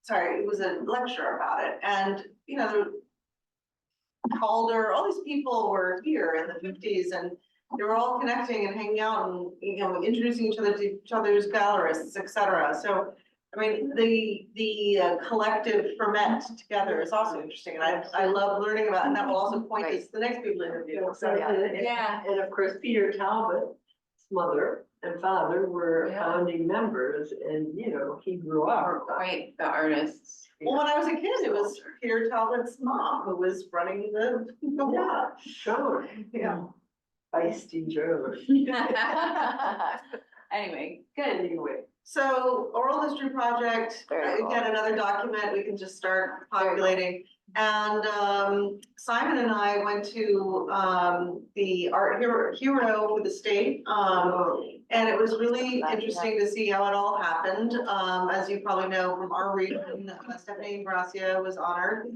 sorry, it was a lecture about it. And, Calder, all these people were here in the fifties and they were all connecting and hanging out and, introducing each other to each other's gallerists, et cetera. So, I mean, the collective ferment together is also interesting, and I love learning about it, and that will also point us to the next people interview. So, Yeah. and of course, Peter Talbot's mother and father were Yeah. founding members, and, he grew Or up. quite the artists. well, when I was a kid, it was Peter Talbot's mom who was running the Yeah, sure. Yeah. Feisty Joe. Anyway, good. Anyway, So oral history project, Very cool. again, another document we can just start populating. And Simon and I went to the art hero for the state. And it was really interesting to see how it all happened. As you probably know from our region, Stephanie Gracia was honored.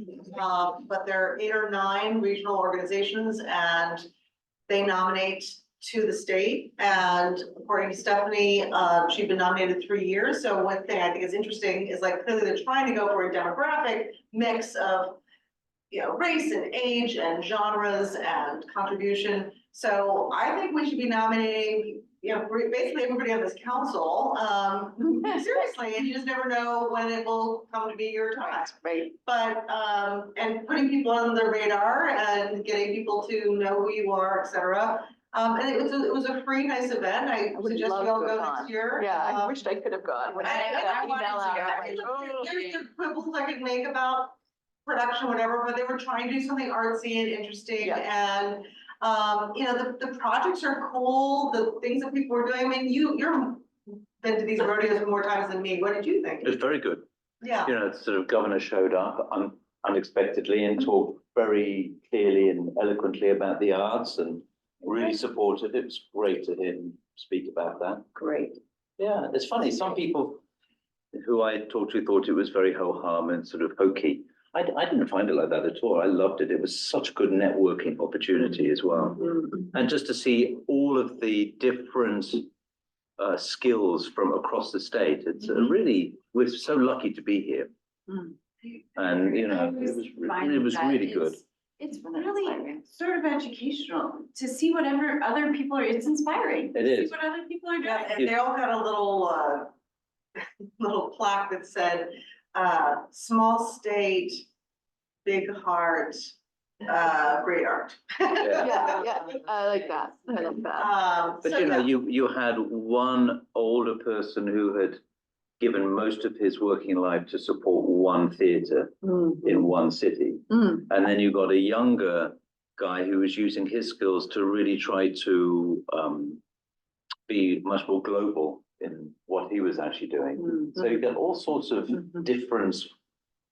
But there are 8 or 9 regional organizations and they nominate to the state. And according to Stephanie, she'd been nominated 3 years. So one thing I think is interesting is like clearly they're trying to go for a demographic mix of, you know, race and age and genres and contribution. So I think we should be nominating, you know, basically everybody on this council, seriously, and you just never know when it will come to be your time. Right. But, and putting people on the radar and getting people to know who you are, et cetera. And it was a free, nice event. I would suggest love we all to go have next gone. year. Yeah, I wished I could have gone. When I wanted email to out, go. I'm like, oh. There's quibbles I could make about production, whatever, but they were trying to do something artsy and interesting and, you know, the projects are cool, the things that people are doing. I mean, you've been to these rodeos more times than me. What did you think? It was very good. Yeah. You know, sort of governor showed up unexpectedly and talked very clearly and eloquently about the arts and really supportive. It was great to hear him speak about that. Great. Yeah, it's funny, some people who I talked to thought it was very ho-hum and sort of hokey. I didn't find it like that at all. I loved it. It was such a good networking opportunity as well. And just to see all of the different skills from across the state, it's really, we're so lucky to be here. And, you know, it was really good. It's really sort of educational to see whatever other people are, it's inspiring. It to is. See what other people are Yeah, doing. and they all got a little, little plaque that said, small state, big heart, great art. Yeah, I like that. I like that. But So, you know, yeah. you had one older person who had given most of his working life to support one theatre in one city. Mm. And then you got a younger guy who was using his skills to really try to be much more global in what he was actually doing. So you get all sorts of different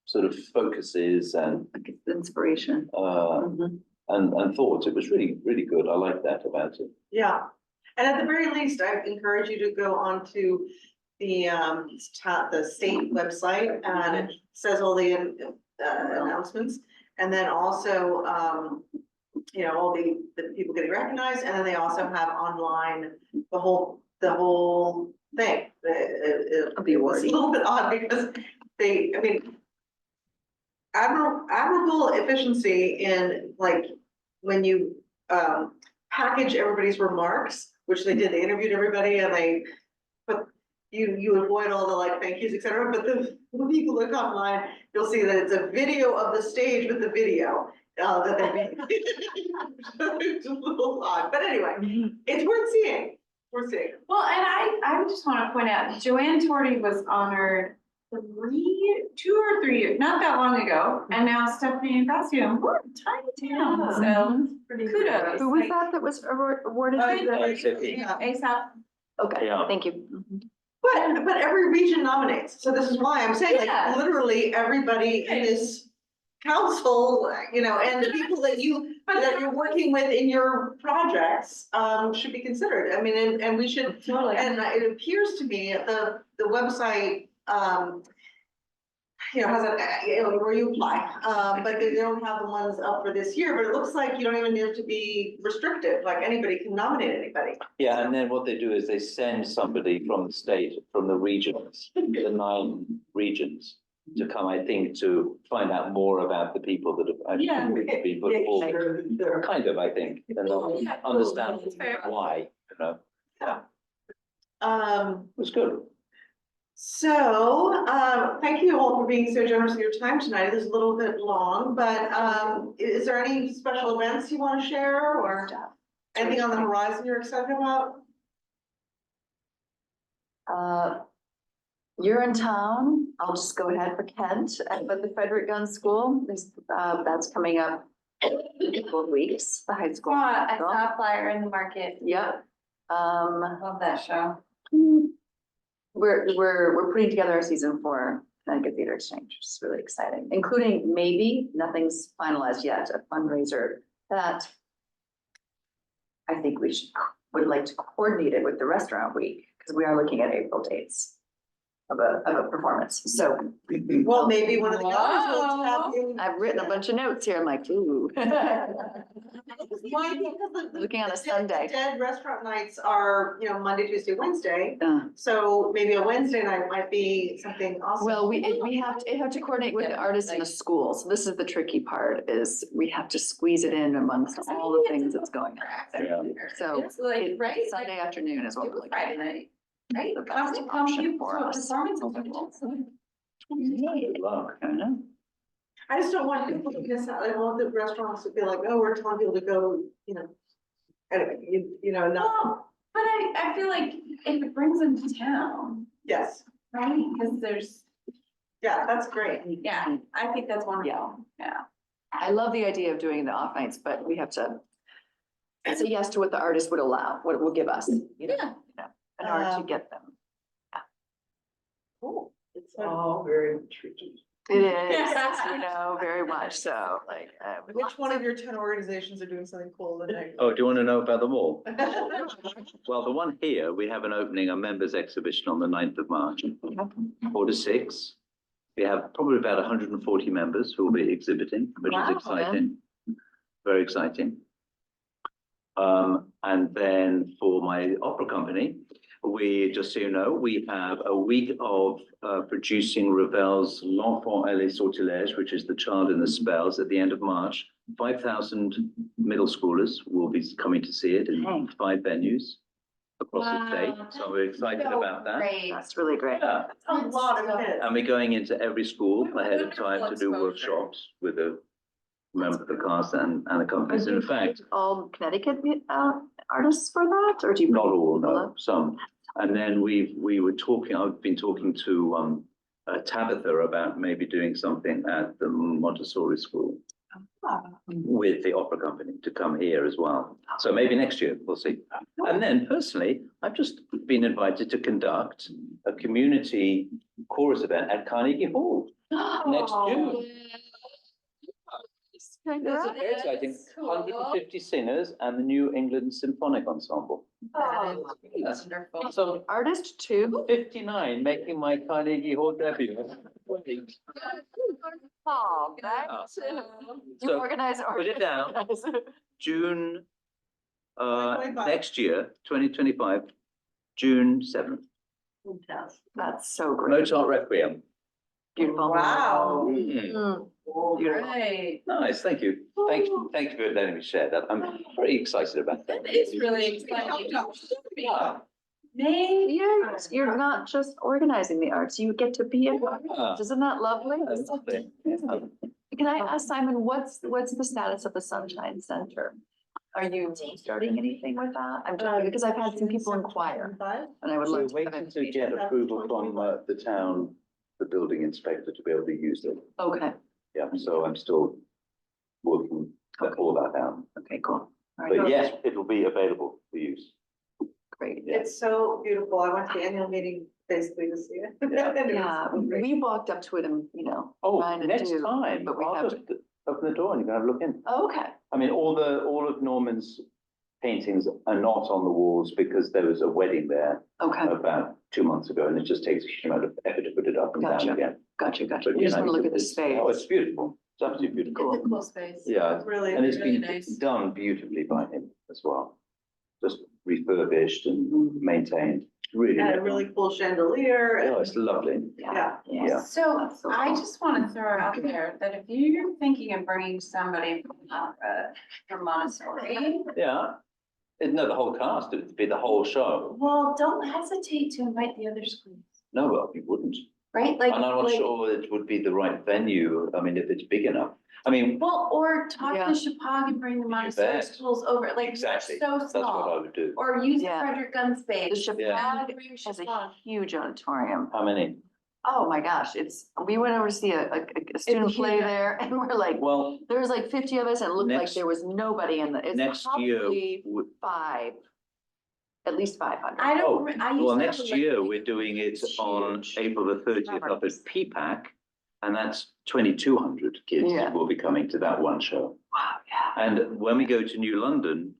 sort of focuses and Like it's inspiration. Mhm. and thoughts. It was really, really good. I like that about it. Yeah, and at the very least, I encourage you to go on to the state website, and it says all the announcements. And then also, you know, all the people getting recognized, and then they also have online the whole thing. Of the award. It's a little bit odd because I mean, admirable efficiency in like when you package everybody's remarks, which they did. They interviewed everybody and they put you avoid all the like thank yous, et cetera. But when you look online, you'll see that it's a video of the stage with the video that they made. It's a little odd, but anyway, it's worth seeing. Worth seeing. Well, and I just want to point out, Joanne Torty was honored 2 or 3 years, not that long ago, and now Stephanie Ingrasio, we're a tiny town, so kudos. Who was that was awarded? Yeah. ASAP. Okay, Yeah. thank you. But every region nominates, so this is why I'm saying, Yeah. like, literally everybody in this council, you know, and the people that you're working with in your projects, should be considered. I mean, and we should, Totally. and it appears to me the website, you know, has a, you know, where you apply, but they don't have the ones up for this year, but it looks like you don't even need to be restricted, like anybody can nominate anybody. Yeah, and then what they do is they send somebody from the state, from the regions, the 9 regions, to come, I think, to find out more about the people that have Yeah. actually been put forward. Kind of, I think, and they'll Yeah. understand That's fair. why, you know. Um, It was good. So, thank you all for being so generous with your time tonight. It was a little bit long, but, is there any special events you want to share or anything on the horizon you're excited about? You're in town, I'll just go ahead for Kent, but the Frederick Gunn School, that's coming up in a couple of weeks, the high school. I saw a flyer in the market. Yep. Love that show. We're putting together a season for Connecticut Theater Exchange, which is really exciting, including maybe, nothing's finalized yet, a fundraiser that I think would like to coordinate it with the restaurant week, because we are looking at April dates. of a performance. So Well, maybe one of the governors will have Wow. you. I've written a bunch of notes here. I'm like, ooh. Why? Because Looking on a the Sunday. Dead restaurant nights are, Monday, Tuesday, Wednesday. Uh, So maybe a Wednesday night might be something awesome. Well, we have to coordinate with the artists in the school. So this is the tricky part is we have to squeeze it in amongst all the things that's going on. So It's like, right, like, Sunday afternoon is what do we're it looking Friday at. night, right? The Come best to come option to for a us. performance. Good luck. I know. I just don't want people to miss out. I don't want the restaurants to feel like, oh, we're telling people to go, anyway, not, Well, but I feel like if it brings them to town, yes, right, because there's, yeah, that's great. yeah, I think that's wonderful, yeah. I love the idea of doing the off nights, but we have to say yes to what the artist would allow, what it will give us, Yeah. in order to Um, get them. Cool. It's all very tricky. It is, very much so, like. Which one of your 10 organizations are doing something cool the night? Oh, do you want to know about them all? Well, the one here, we have an opening, a members exhibition on the 9th of March, 4 to 6. We have probably about 140 members who will be exhibiting, which Wow, is exciting. Very exciting. And then for my opera company, just so you know, we have a week of producing Ravel's L'Enfant et les Sortilèges, which is The Child in the Spells, at the end of March. 5,000 middle schoolers will be coming to see it in Dang. 5 venues across the Wow, state. So we're excited So about that. Great. That's really great. Yeah, A lot of kids. and we're going into every school ahead of time to do Wonderful exposure. workshops with a member of the cast and accompanies. In fact, All Connecticut, artists for that, or do you? not all, no, some. And then I've been talking to Tabitha about maybe doing something at the Montessori school with the opera company to come here as well. So maybe next year, we'll see. And then personally, I've just been invited to conduct a community chorus event at Carnegie Hall next June. It's very exciting. 150 singers and the New England Symphonic Ensemble. Yes. Wonderful. So Artist too? 59, making my Carnegie Hall debut. Oh, that's- You So organize. put it down. June, 2025. next year, 2025, June 7th. Fantastic. That's so great. Mozart Requiem. Beautiful. Wow. Mm, Beautiful. Right. Nice, thank you. Thank you for letting me share that. I'm very excited about that. That is really exciting. Maybe. You're not just organizing the arts, you get to be in. Ah, Isn't that lovely? that's lovely. Yeah. Can I ask Simon, what's the status of the Sunshine Center? Are you starting anything with that? I'm just, because I've had some people inquire and I would We're love to. have waiting to information. get approval from the town, the building inspector, to be able to use it. Okay, Yeah, so I'm still working all that out. okay, cool. All right, But yes, it will be available for use. great. Yeah. It's so beautiful. I went to the annual meeting basically to see it. And it was Yeah, great. we walked up to it and, Oh, trying to next do, time, but we I'll haven't. just open the door and you can have a look in. Okay, I mean, all of Norman's paintings are not on the walls because there was a wedding there okay, about 2 months ago, and it just takes a huge amount of effort to put it up and down Gotcha. again. gotcha. But, We just want to look at the it's- space. Oh, it's beautiful. It's absolutely beautiful. It's a cool space. Yeah, Really, and it's really been nice. done beautifully by him as well. Just refurbished and maintained, really. And a well. really cool chandelier. Oh, and- it's lovely. Yeah. Yeah. So That's so I cool. just want to throw out there that if you're thinking of bringing somebody from Montessori, Yeah. No, the whole cast, it'd be the whole show. well, don't hesitate to invite the other schools, No, well, you wouldn't. right? Like, And I'm not like, sure it would be the right venue. I mean, if it's big enough. I mean, well, or talk Yeah. to Chapag and bring the Montessori bet. schools over, like, they're exactly. so That's what I small. would do. Or use the Yeah. Frederick Gun The space. Yeah. Chapag Bring has a Chapag. huge auditorium. How many? Oh my gosh, we went over to see a student play huge. there and we're like, Well, there was like 50 of us and it looked like Next- there was nobody in it's next year, probably at least 500. I oh, don't, I used well, to have next a year, list. we're doing it It's on huge. April the 30th up at PPAC. And that's 2,200 kids Yeah. will be coming to that one show. Wow, yeah. And when we go to New London,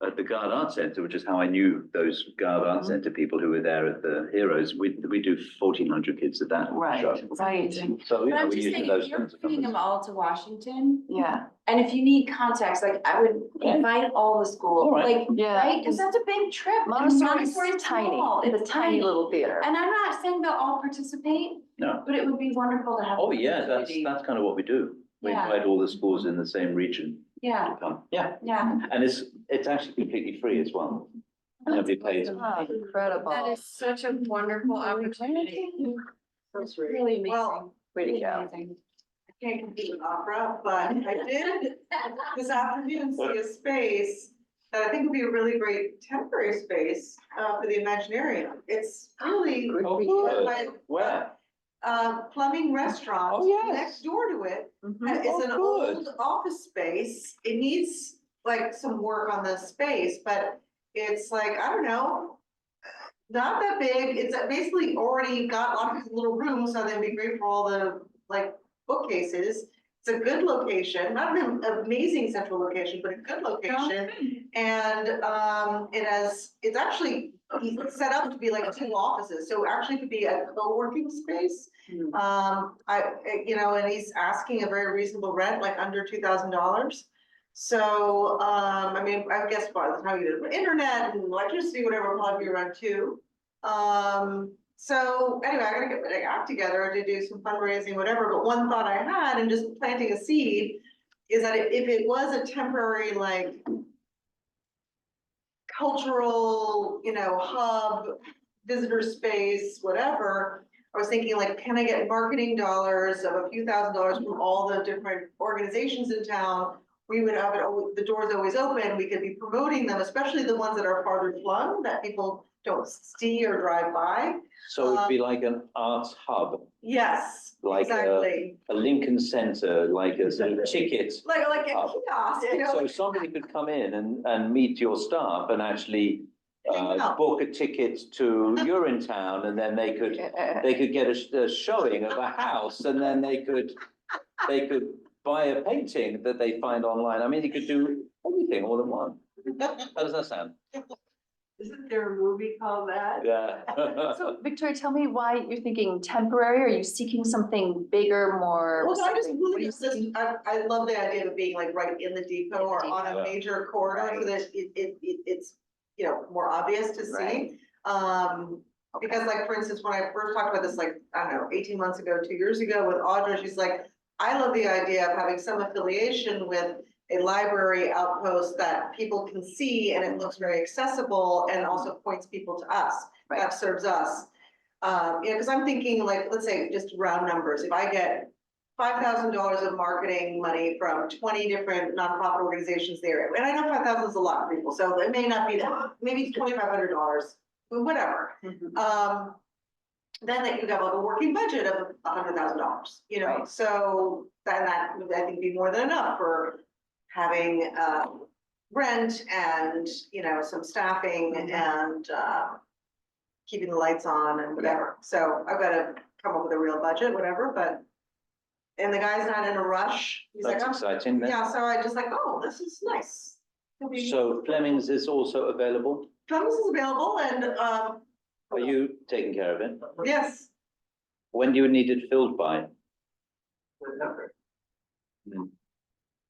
at the Guard Art Centre, which is how I knew those Guard Art Centre people who were there at the Heroes. We do 1,400 kids at that Right, show. right, So, But I'm we just use saying, those if you're kinds of bringing them companies. all to Washington, yeah, and if you need context, like I would Okay. invite all the schools, All right. like, Yeah. right? Cause that's a big trip. and Montessori's Montessori's tiny, small, it's a tiny little theater. And I'm not saying they'll all participate, No. but it would be wonderful to have. Oh, yeah, that's opportunity. kind of what we do. We Yeah. invite all the schools in the same region Yeah, to come. Yeah, yeah. and it's actually completely free as well. Nobody pays. Oh, incredible. That is such a wonderful opportunity. Really amazing. Well, Way to go. Amazing. I can't compete with opera, but I did this afternoon see a space that I think would be a really great temporary space for the Imaginarium. It's really Oh, by, good. Where? Plumbing Restaurant. Oh, yes. Next door to it. Mhm. It's an Oh, good. old office space. It needs like some work on the space, but it's like, I don't know. Not that big. It's basically already got lots of little rooms, so they'd be great for all the like bookcases. It's a good location, not an amazing central location, but a good location. And it's actually set up to be like 2 offices, so actually it could be a co-working space. And he's asking a very reasonable rent, like under $2,000. So, I mean, I guess by the time you do internet and electricity, whatever, will probably be around 2. So anyway, I gotta get my act together to do some fundraising, whatever, but one thought I had, and just planting a seed, is that if it was a temporary, like, cultural, hub, visitor space, whatever, I was thinking like, can I get marketing dollars of a few $1,000s from all the different organizations in town? We would have the doors always open, we could be promoting them, especially the ones that are farther flung, that people don't see or drive by. So it'd be like an arts hub, Yes, Like, exactly. a Lincoln Center, like a sort of ticket. Like a Oh. kiosk, So somebody could come in and meet your staff and actually Hang out. book a ticket to Urinetown, and then they could get a showing of a house, and then they could buy a painting that they find online. I mean, you could do everything all in one. How does that sound? Isn't there a movie called that? Yeah. So Victoria, tell me why you're thinking temporary. Are you seeking something bigger, more? Well, I just something- what are really you just, seeking? I love the idea of being like right in the depot or on depot. a major corridor, so that it's, more obvious to see. Right. Because like, for instance, when I first talked about this, like, I don't know, 18 months ago, 2 years ago with Audra, she's like, I love the idea of having some affiliation with a library outpost that people can see, and it looks very accessible and also points people to us. Right. That serves us. Because I'm thinking like, let's say just round numbers, if I get $5,000 of marketing money from 20 different nonprofit organizations there, and I know 5,000 is a lot for people, so it may not be that, maybe it's $2,500, whatever. Mhm. Then that you have like a working budget of $100,000, Right. so then that would, I think, be more than enough for having rent and, some staffing and keeping the lights on and whatever. So I've got to come up with a real budget, whatever, and the guy's not in a rush. He's like, That's exciting then. yeah, so I just like, oh, this is nice. So Fleming's is also available. Fleming's is available and, Are you taking care of it? yes. When do you need it filled by? Whatever.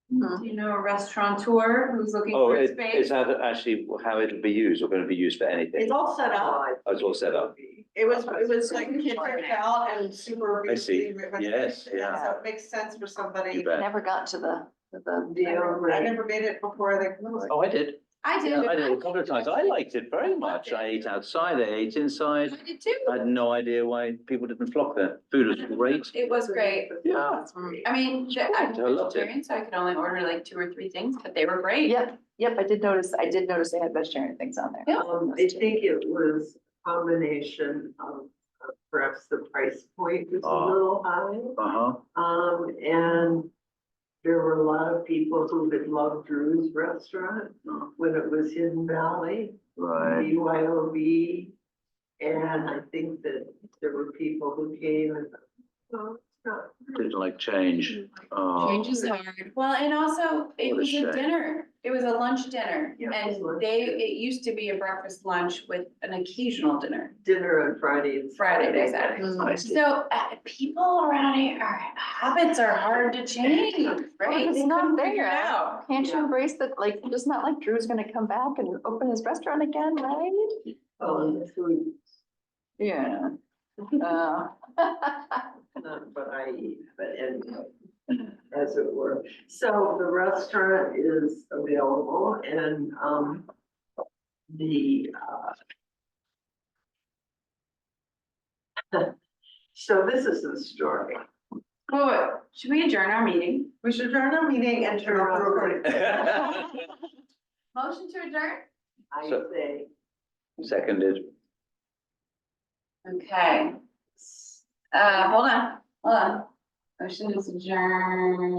Do you know a restaurateur who's looking Oh, for a is space? that actually how it'll be used, or going to be used for anything? It's all set up. Oh, it's all set up. It was like tricked out and super. I see. beautifully Yes, written. yeah. So it makes sense for somebody. You bet. Never got to the. I never made it before they. Oh, I did. I did. I did a couple of times. I liked it very much. I ate outside, I ate inside. I did too. I had no idea why people didn't flock there. Food was great. It was great. Yeah. I mean, I'm I loved it. vegetarian, so I could only order like 2 or 3 things, but they were great. Yep, I did notice they had vegetarian things on there. Yeah. I think it was a combination of perhaps the price point was a Oh. little high. Uh-huh. And there were a lot of people who had loved Drew's restaurant when it was Hidden Valley, Right. BYOB. And I think that there were people who came and, oh, it's not. Didn't like change. Oh. Change is hard. Well, and also it What a was a shame. dinner. It was a lunch dinner Yeah, it was and lunch they, dinner. it used to be a breakfast lunch with an occasional dinner, Dinner on Friday and. Friday to Saturday. Mm. So people around here, our habits are hard to change, right? it's They not couldn't figure it there. out. Can't you Yeah. embrace that, like, it's not like Drew's gonna come back and open his restaurant again, right? Oh, the food, Yeah. not what I eat, but anyway, as it were. So the restaurant is available and, the, so this is the story. Wait, should we adjourn our meeting? We should adjourn our meeting and turn off the recording. Motion to adjourn? I So- say. Seconded. Okay. Hold on. Motion is adjourned.